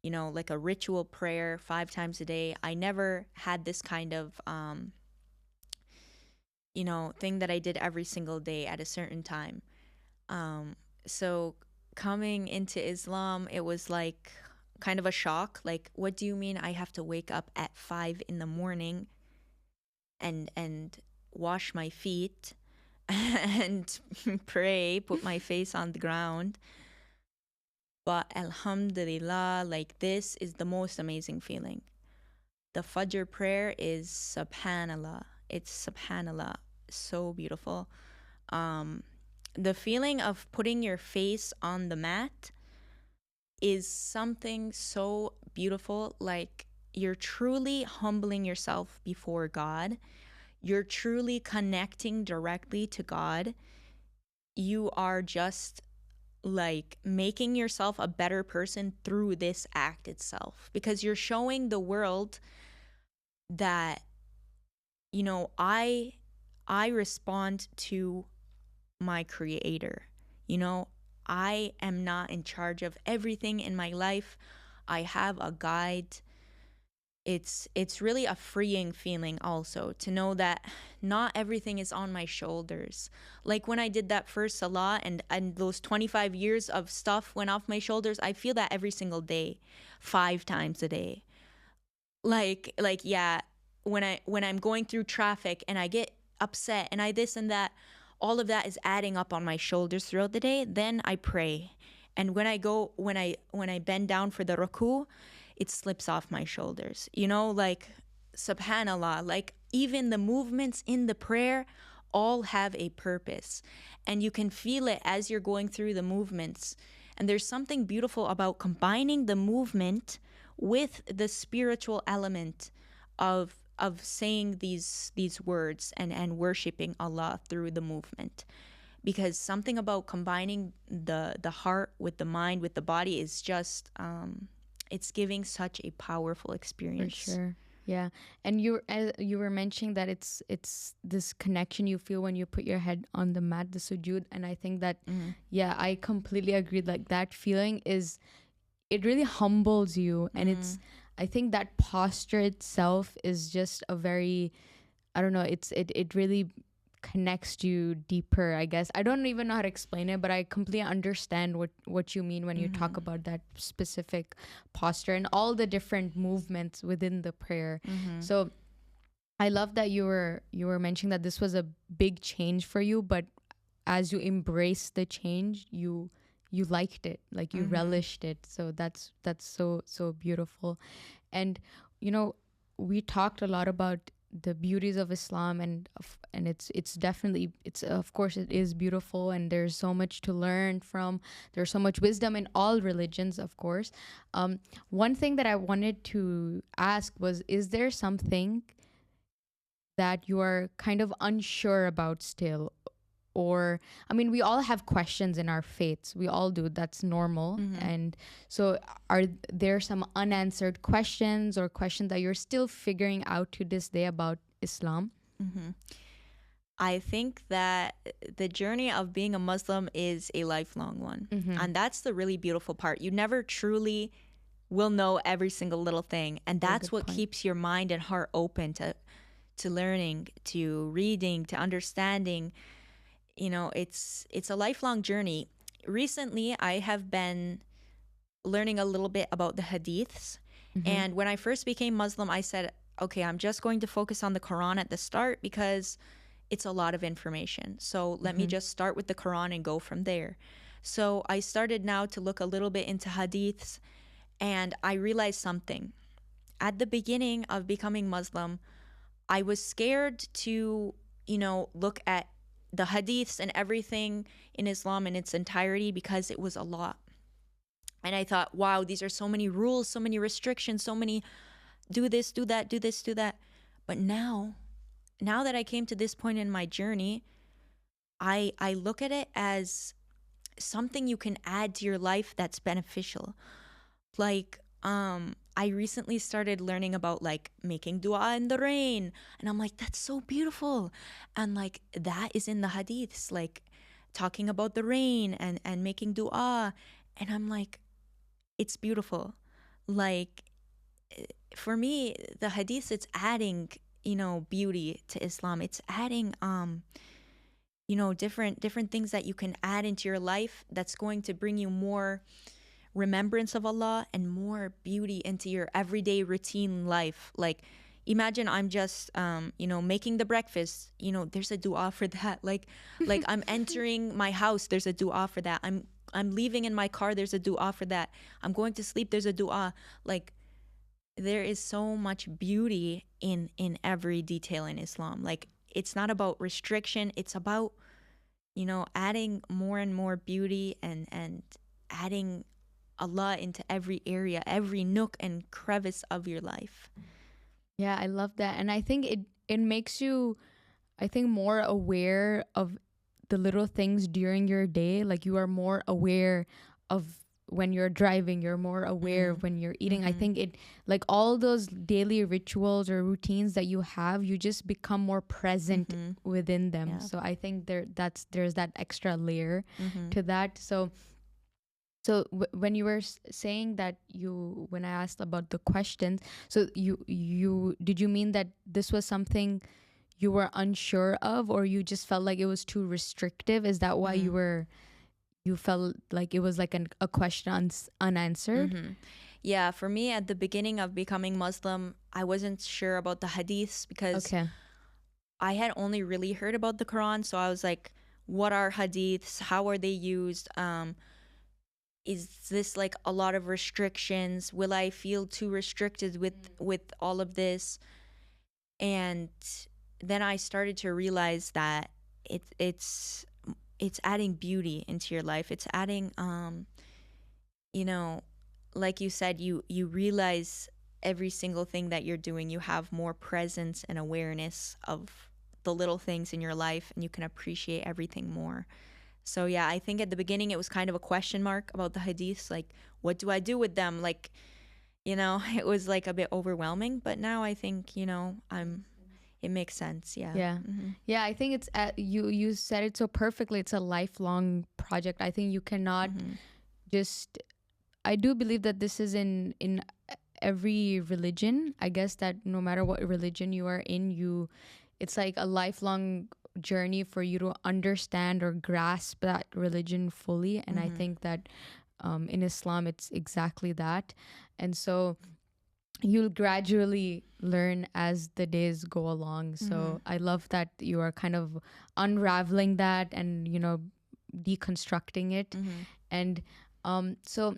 you know, like a ritual prayer 5 times a day. I never had this kind of you know, thing that I did every single day at a certain time. So coming into Islam, it was like kind of a shock. Like, what do you mean I have to wake up at 5 in the morning and wash my feet and pray, put my face on the ground? But alhamdulillah, like, this is the most amazing feeling. The Fajr prayer is subhanallah. It's subhanallah, so beautiful. The feeling of putting your face on the mat is something so beautiful. Like, you're truly humbling yourself before God. You're truly connecting directly to God. You are just like making yourself a better person through this act itself, because you're showing the world that, you know, I respond to my creator. You know, I am not in charge of everything in my life. I have a guide. It's really a freeing feeling also to know that not everything is on my shoulders. Like when I did that first salah and those 25 years of stuff went off my shoulders, I feel that every single day, 5 times a day. Like yeah, when I'm going through traffic and I get upset and I this and that, all of that is adding up on my shoulders throughout the day. Then I pray, and when I bend down for the ruku, it slips off my shoulders. You know, like subhanallah, like even the movements in the prayer all have a purpose, and you can feel it as you're going through the movements. And there's something beautiful about combining the movement with the spiritual element of saying these words and worshiping Allah through the movement. Because something about combining the heart with the mind with the body is just it's giving such a powerful experience.
For sure. Yeah. And you were mentioning that it's this connection you feel when you put your head on the mat, the sujood. And I think that yeah, I completely agree. Like that feeling it really humbles you, and I think that posture itself is just a very, I don't know, it really connects you deeper, I guess. I don't even know how to explain it, but I completely understand what you mean when you talk about that specific posture and all the different movements within the prayer. So I love that you were mentioning that this was a big change for you, but as you embraced the change, you liked it, like you relished it. So that's so beautiful. And you know, we talked a lot about the beauties of Islam, and it's definitely, it's of course it is beautiful, and there's so much to learn from. There's so much wisdom in all religions, of course. One thing that I wanted to ask was, is there something that you are kind of unsure about still? Or, I mean, we all have questions in our faiths. We all do. That's normal. And so are there some unanswered questions or questions that you're still figuring out to this day about Islam?
I think that the journey of being a Muslim is a lifelong one. And that's the really beautiful part. You never truly will know every single little thing. And that's what keeps your mind and heart open to learning, to reading, to understanding. You know, it's a lifelong journey. Recently, I have been learning a little bit about the Hadiths. And when I first became Muslim, I said, okay, I'm just going to focus on the Quran at the start because it's a lot of information. So let me just start with the Quran and go from there. So I started now to look a little bit into Hadiths, and I realized something. At the beginning of becoming Muslim, I was scared to, look at the Hadiths and everything in Islam in its entirety because it was a lot. And I thought, wow, these are so many rules, so many restrictions, so many do this, do that, do this, do that. But now that I came to this point in my journey, I look at it as something you can add to your life that's beneficial. Like, I recently started learning about like making dua in the rain. And I'm like, that's so beautiful. And like that is in the hadiths, like talking about the rain and making dua. And I'm like, it's beautiful. Like for me, the hadiths, it's adding, beauty to Islam. It's adding, different things that you can add into your life that's going to bring you more remembrance of Allah and more beauty into your everyday routine life. Like imagine I'm just making the breakfast, there's a dua for that. Like I'm entering my house, there's a dua for that. I'm leaving in my car, there's a dua for that. I'm going to sleep, there's a dua. Like there is so much beauty in every detail in Islam. Like it's not about restriction, it's about adding more and more beauty and adding Allah into every area, every nook and crevice of your life.
Yeah, I love that. And I think it makes you, I think, more aware of the little things during your day. Like you are more aware of when you're driving, you're more aware when you're eating. I think it, like all those daily rituals or routines that you have, you just become more present within them. Yeah. So I think there's that extra layer to that. So when you were saying that when I asked about the questions, so did you mean that this was something you were unsure of, or you just felt like it was too restrictive? Is that why you felt like it was like a question unanswered?
Yeah, for me at the beginning of becoming Muslim, I wasn't sure about the hadiths because I had only really heard about the Quran. So I was like, what are hadiths? How are they used? Is this like a lot of restrictions? Will I feel too restricted with all of this? And then I started to realize that it's adding beauty into your life. It's adding, like you said, you realize every single thing that you're doing. You have more presence and awareness of the little things in your life, and you can appreciate everything more. So yeah, I think at the beginning it was kind of a question mark about the hadiths, like what do I do with them? Like, it was like a bit overwhelming, but now I think, it makes sense. Yeah.
Yeah. Yeah. I think it's you said it so perfectly. It's a lifelong project. I think you cannot I do believe that this is in every religion. I guess that no matter what religion you are in, it's like a lifelong journey for you to understand or grasp that religion fully. And I think that in Islam it's exactly that. And so you'll gradually learn as the days go along. So I love that you are kind of unraveling that and deconstructing it. And so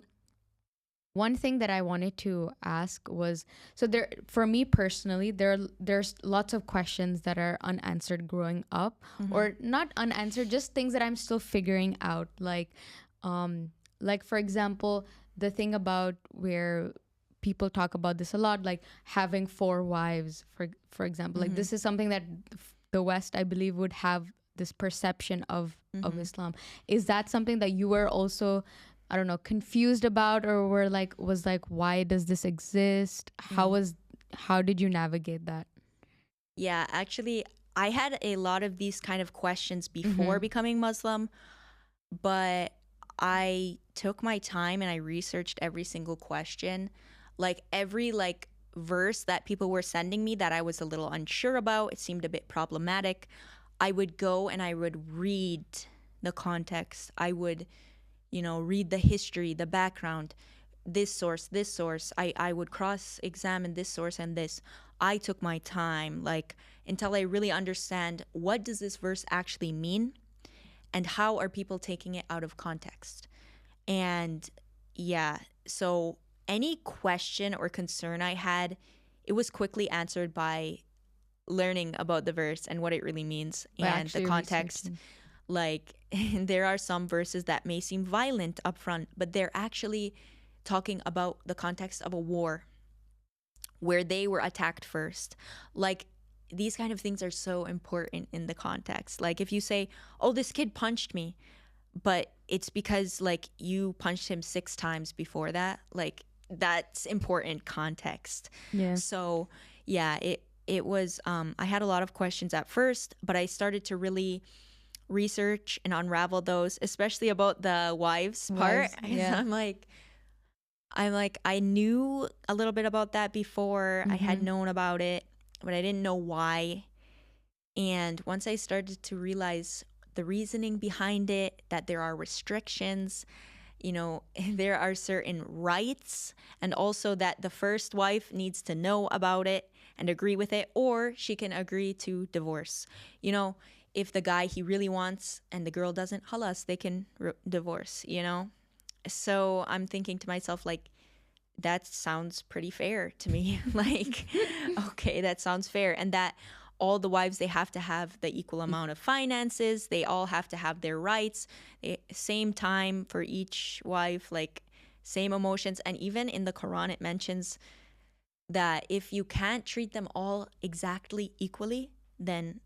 one thing that I wanted to ask was, so for me personally, there's lots of questions that are unanswered growing up, or not unanswered, just things that I'm still figuring out. Like for example, the thing about where people talk about this a lot, like having 4 wives, for example. Like this is something that the West, I believe, would have this perception of Islam. Is that something that you were also, I don't know, confused about, or was like, why does this exist? How did you navigate that?
Yeah, actually, I had a lot of these kind of questions before becoming Muslim, but I took my time and I researched every single question. Like every like verse that people were sending me that I was a little unsure about, it seemed a bit problematic. I would go and I would read the context. I would, read the history, the background, this source, this source. I would cross-examine this source and this. I took my time, like, until I really understand what does this verse actually mean and how are people taking it out of context. And yeah, so any question or concern I had, it was quickly answered by learning about the verse and what it really means and the context. Like, there are some verses that may seem violent up front, but they're actually talking about the context of a war where they were attacked first. Like, these kind of things are so important in the context. Like, if you say, oh, this kid punched me, but it's because, like, you punched him 6 times before that, like, that's important context.
Yeah.
So, yeah, it was, I had a lot of questions at first, but I started to really research and unravel those, especially about the wives part.
Yeah.
I'm like, I knew a little bit about that before. I had known about it, but I didn't know why. And once I started to realize the reasoning behind it, that there are restrictions, there are certain rights, and also that the first wife needs to know about it and agree with it, or she can agree to divorce. If the guy he really wants and the girl doesn't, halas, they can divorce, So I'm thinking to myself, like, that sounds pretty fair to me. Like, okay, that sounds fair. And that all the wives, they have to have the equal amount of finances. They all have to have their rights. Same time for each wife, like same emotions. And even in the Quran, it mentions that if you can't treat them all exactly equally, then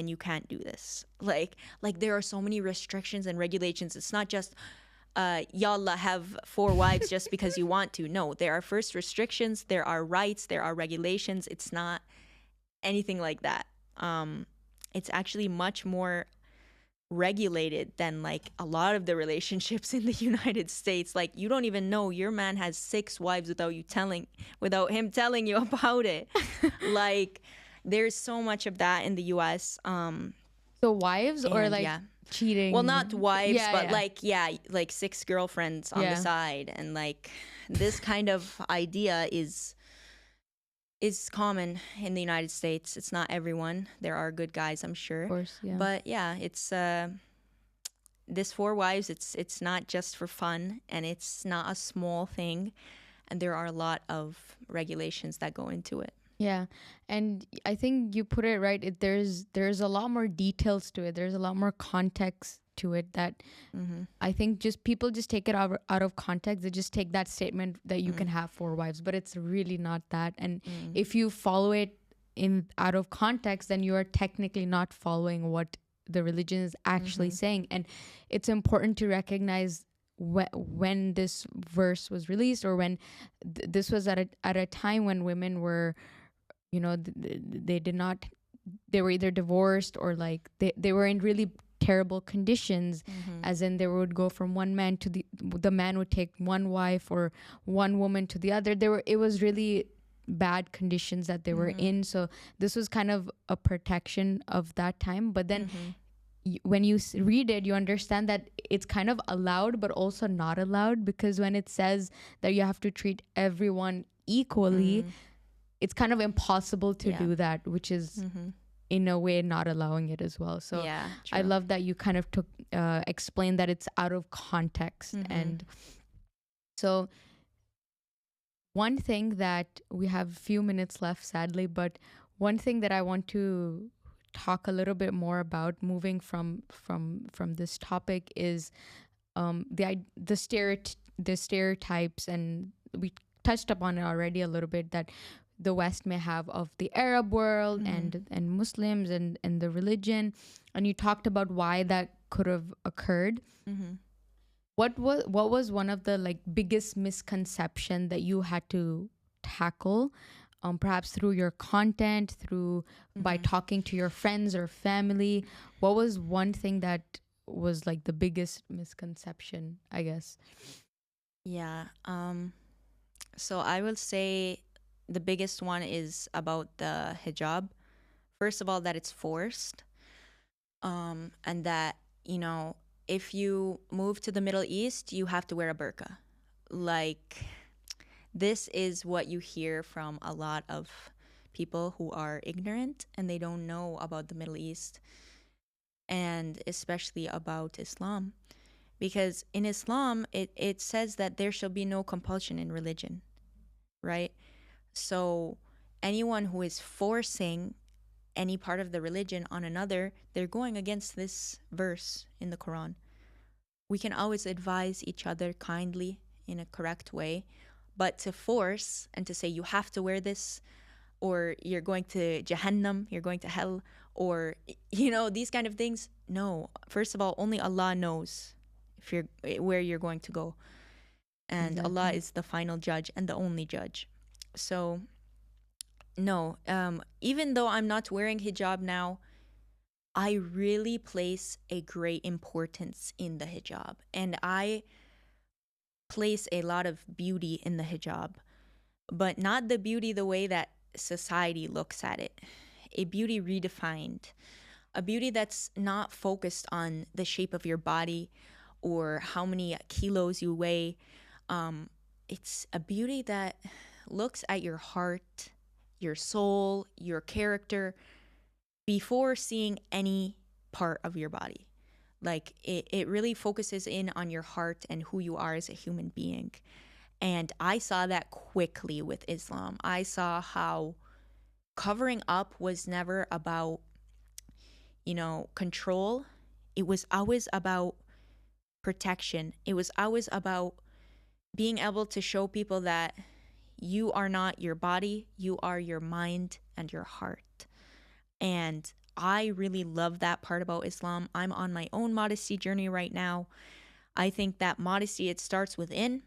you can't do this. Like there are so many restrictions and regulations. It's not just yalla, have 4 wives just because you want to. No, there are first restrictions, there are rights, there are regulations. It's not anything like that. It's actually much more regulated than like a lot of the relationships in the United States. Like, you don't even know your man has 6 wives without him telling you about it. Like, there's so much of that in the US.
So wives, or like,
yeah,
cheating?
Well, not wives, but
yeah.
like 6 girlfriends on the side. And like, this kind of idea is common in the United States. It's not everyone. There are good guys, I'm sure. Of
course, yeah.
But yeah, it's this 4 wives, it's not just for fun, and it's not a small thing, and there are a lot of regulations that go into it.
Yeah, and I think you put it right. There's a lot more details to it. There's a lot more context to it that I think just people just take it out of context. They just take that statement that you can have 4 wives, but it's really not that. And if you follow it out of context, then you are technically not following what the religion is actually saying. And it's important to recognize when this verse was released, or when this was at a time when women were, they were either divorced, or like they were in really terrible conditions, as in they would go from one man to the man would take one wife, or one woman to the other. It was really bad conditions that they were in. So this was kind of a protection of that time. But then when you read it, you understand that it's kind of allowed, but also not allowed, because when it says that you have to treat everyone equally, it's kind of impossible to do that, which is in a way not allowing it as well. So
yeah,
I love that you kind of explained that it's out of context. And so one thing that we have a few minutes left, sadly, but one thing that I want to talk a little bit more about, moving from this topic, is the stereotypes, and we touched upon it already a little bit, that the West may have of the Arab world and Muslims and the religion, and you talked about why that could have occurred.
Mm-hmm.
What was one of the like biggest misconception that you had to tackle, perhaps through your content, through by talking to your friends or family? What was one thing that was like the biggest misconception, I guess?
Yeah. So I will say the biggest one is about the hijab. First of all, that it's forced. And that, if you move to the Middle East, you have to wear a burqa. Like, this is what you hear from a lot of people who are ignorant and they don't know about the Middle East, and especially about Islam. Because in Islam, it says that there shall be no compulsion in religion, right? So anyone who is forcing any part of the religion on another, they're going against this verse in the Quran. We can always advise each other kindly in a correct way, but to force and to say you have to wear this, or you're going to Jahannam, you're going to hell, or these kind of things. No, first of all, only Allah knows if you're where you're going to go, and Allah is the final judge and the only judge. So no, even though I'm not wearing hijab now, I really place a great importance in the hijab, and I place a lot of beauty in the hijab, but not the beauty the way that society looks at it. A beauty redefined, a beauty that's not focused on the shape of your body or how many kilos you weigh. It's a beauty that looks at your heart, your soul, your character before seeing any part of your body. Like, it really focuses in on your heart and who you are as a human being. And I saw that quickly with Islam. I saw how covering up was never about, control. It was always about protection. It was always about being able to show people that you are not your body, you are your mind and your heart. And I really love that part about Islam. I'm on my own modesty journey right now. I think that modesty, it starts within,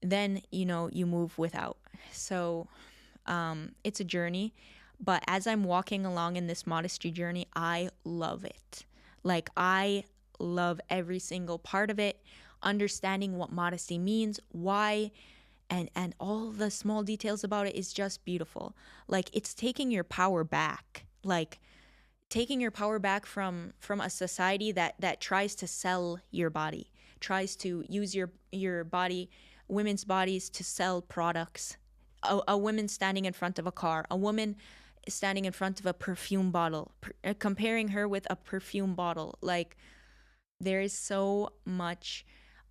then, you move without. So it's a journey. But as I'm walking along in this modesty journey, I love it. Like, I love every single part of it, understanding what modesty means, why, and all the small details about it is just beautiful. Like, it's taking your power back. Like, taking your power back from a society that tries to sell your body, tries to use your body, women's bodies, to sell products. A woman standing in front of a car, a woman standing in front of a perfume bottle, comparing her with a perfume bottle. Like, there is so much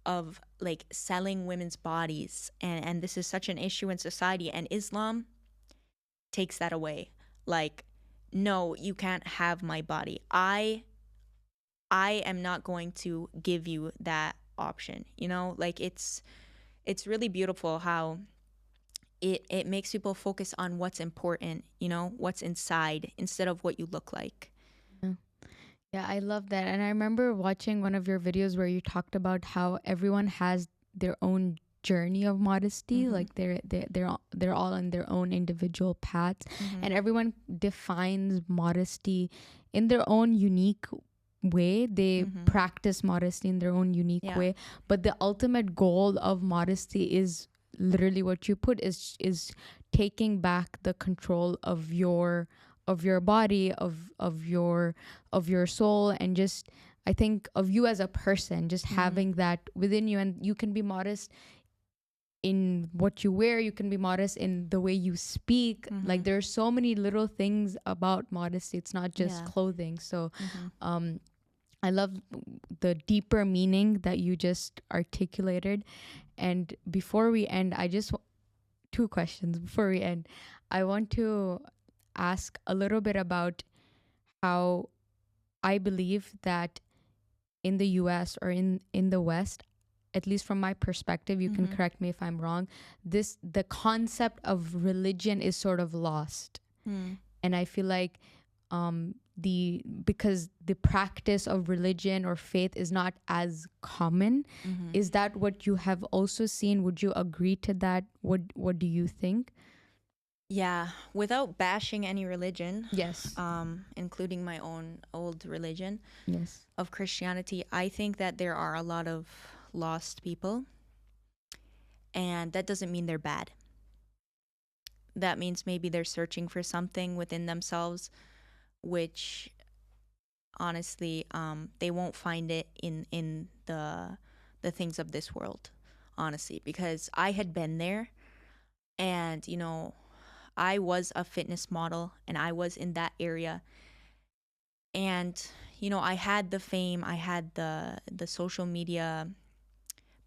of like selling women's bodies, and this is such an issue in society, and Islam takes that away. Like, no, you can't have my body. I am not going to give you that option. Like, it's really beautiful how it makes people focus on what's important, what's inside, instead of what you look like.
Yeah, I love that. And I remember watching one of your videos where you talked about how everyone has their own journey of modesty. Like, they're all on their own individual paths, and everyone defines modesty in their own unique way. They practice modesty in their own unique way, but the ultimate goal of modesty is literally what you put, is taking back the control of your body, of your soul, and just, I think, of you as a person, just having that within you. And you can be modest in what you wear, you can be modest in the way you speak. Like, there's so many little things about modesty. It's not just clothing. So I love the deeper meaning that you just articulated. And before we end, two questions before we end. I want to ask a little bit about how I believe that in the US or in the West, at least from my perspective, you can correct me if I'm wrong, the concept of religion is sort of lost. And I feel like because the practice of religion or faith is not as common. Is that what you have also seen? Would you agree to that? What do you think?
Yeah, without bashing any religion,
Yes.
including my own old religion
Yes.
of Christianity, I think that there are a lot of lost people, and that doesn't mean they're bad. That means maybe they're searching for something within themselves, which honestly, they won't find it in the things of this world, honestly, because I had been there, and I was a fitness model and I was in that area. And, I had the fame, I had the social media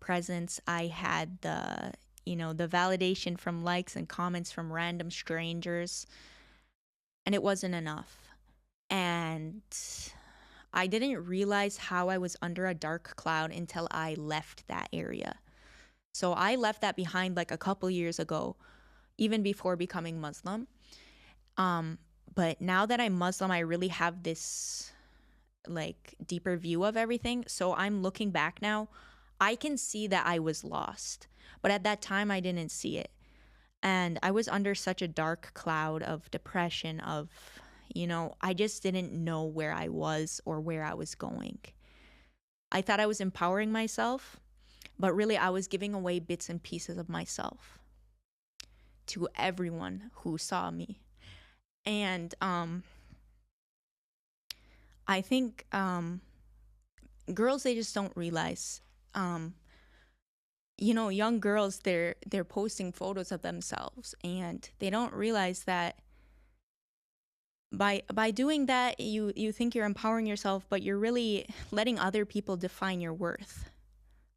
presence, I had the validation from likes and comments from random strangers. And it wasn't enough. And I didn't realize how I was under a dark cloud until I left that area. So I left that behind like a couple years ago, even before becoming Muslim. But now that I'm Muslim, I really have this like deeper view of everything. So I'm looking back now. I can see that I was lost, but at that time I didn't see it. And I was under such a dark cloud of depression, of, I just didn't know where I was or where I was going. I thought I was empowering myself, but really I was giving away bits and pieces of myself to everyone who saw me. And I think girls, they just don't realize. Young girls, they're posting photos of themselves, and they don't realize that by doing that, you think you're empowering yourself, but you're really letting other people define your worth.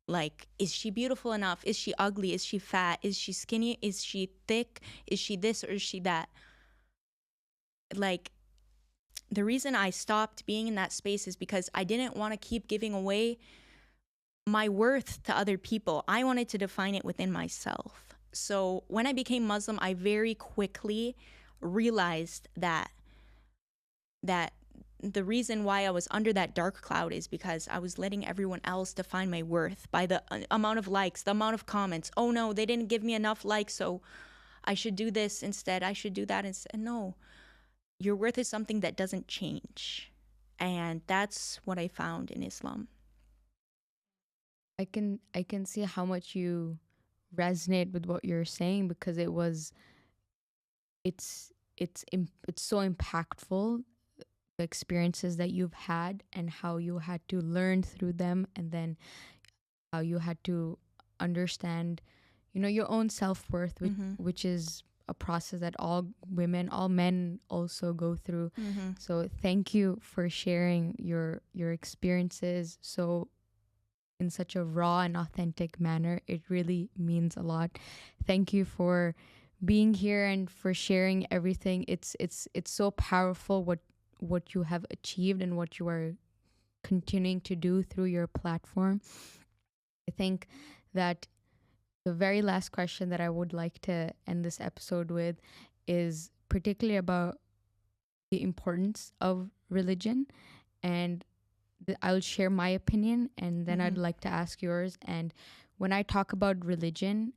Like, is she beautiful enough? Is she ugly? Is she fat? Is she skinny? Is she thick? Is she this or is she that? Like, the reason I stopped being in that space is because I didn't want to keep giving away my worth to other people. I wanted to define it within myself. So when I became Muslim, I very quickly realized that the reason why I was under that dark cloud is because I was letting everyone else define my worth by the amount of likes, the amount of comments. Oh no, they didn't give me enough likes, so I should do this instead. I should do that instead. No, your worth is something that doesn't change. And that's what I found in Islam.
I can see how much you resonate with what you're saying, because it's so impactful, the experiences that you've had and how you had to learn through them, and then how you had to understand your own self-worth, which is a process that all women, all men also go through. So thank you for sharing your experiences so in such a raw and authentic manner. It really means a lot. Thank you for being here and for sharing everything. It's so powerful what you have achieved and what you are continuing to do through your platform. I think that the very last question that I would like to end this episode with is particularly about the importance of religion, and I'll share my opinion, and then I'd like to ask yours. And when I talk about religion,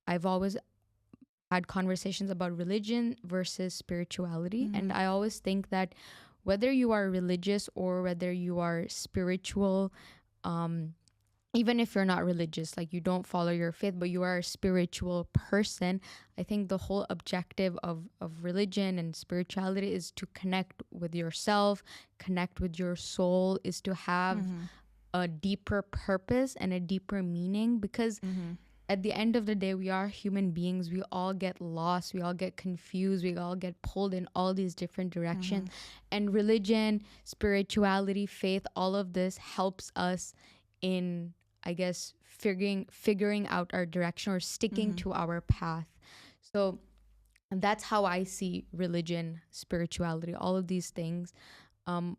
I've always had conversations about religion versus spirituality. And I always think that whether you are religious or whether you are spiritual, even if you're not religious, like you don't follow your faith, but you are a spiritual person, I think the whole objective of religion and spirituality is to connect with yourself, connect with your soul, is to have a deeper purpose and a deeper meaning. Because at the end of the day, we are human beings. We all get lost. We all get confused. We all get pulled in all these different directions. And religion, spirituality, faith, all of this helps us in, I guess, figuring out our direction or sticking to our path. So that's how I see religion, spirituality, all of these things. Why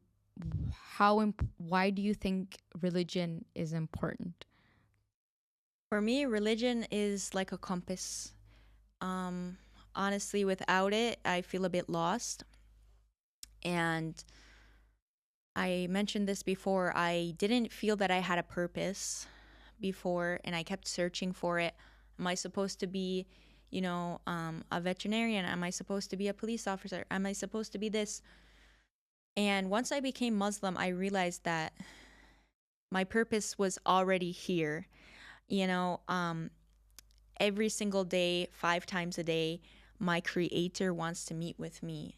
do you think religion is important?
For me, religion is like a compass. Um, Honestly, without it, I feel a bit lost. And I mentioned this before, I didn't feel that I had a purpose before, and I kept searching for it. Am I supposed to be, a veterinarian? Am I supposed to be a police officer? Am I supposed to be this? And once I became Muslim, I realized that my purpose was already here. You know, every single day, 5 times a day, my creator wants to meet with me.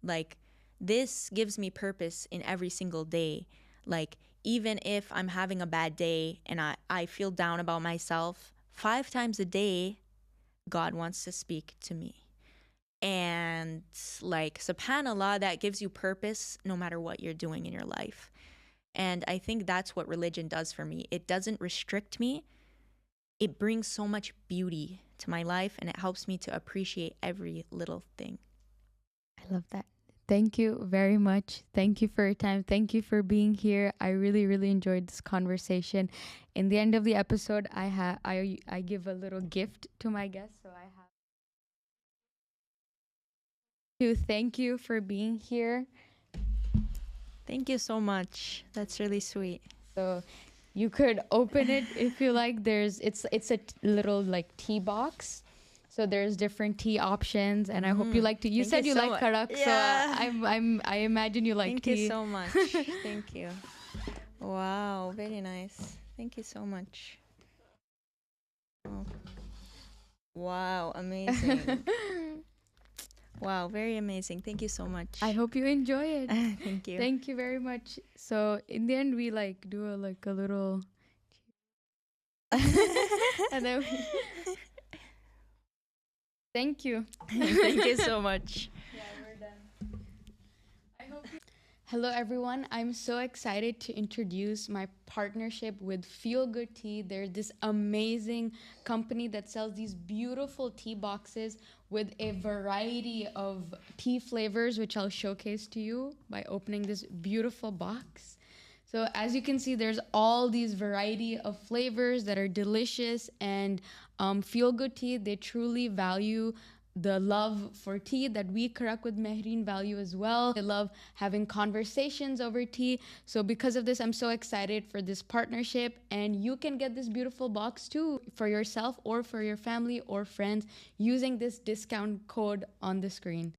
Like, this gives me purpose in every single day. Like, even if I'm having a bad day and I feel down about myself, 5 times a day, God wants to speak to me. And like, subhanallah, that gives you purpose no matter what you're doing in your life. And I think that's what religion does for me. It doesn't restrict me. It brings so much beauty to my life, and it helps me to appreciate every little thing.
I love that. Thank you very much. Thank you for your time. Thank you for being here. I really, really enjoyed this conversation. In the end of the episode, I give a little gift to my guests. So I have to thank you for being here.
Thank you so much. That's really sweet.
So you could open it if you like. It's a little like tea box. So there's different tea options, and I hope you like tea. You said you like Karak,
yeah.
So I imagine you like tea.
Thank you so much. Thank you. Wow, very nice. Thank you so much. Oh. Wow, amazing. Wow, very amazing. Thank you so much.
I hope you enjoy it.
Thank you.
Thank you very much. So in the end, we like do a little, and then thank you.
Thank you so much.
Yeah, we're done. Hello, everyone. I'm so excited to introduce my partnership with Feel Good Tea. They're this amazing company that sells these beautiful tea boxes with a variety of tea flavors, which I'll showcase to you by opening this beautiful box. So as you can see, there's all these variety of flavors that are delicious, and Feel Good Tea, they truly value the love for tea that we Karak with Mehreen value as well. They love having conversations over tea. So because of this, I'm so excited for this partnership, and you can get this beautiful box too for yourself or for your family or friends using this discount code on the screen.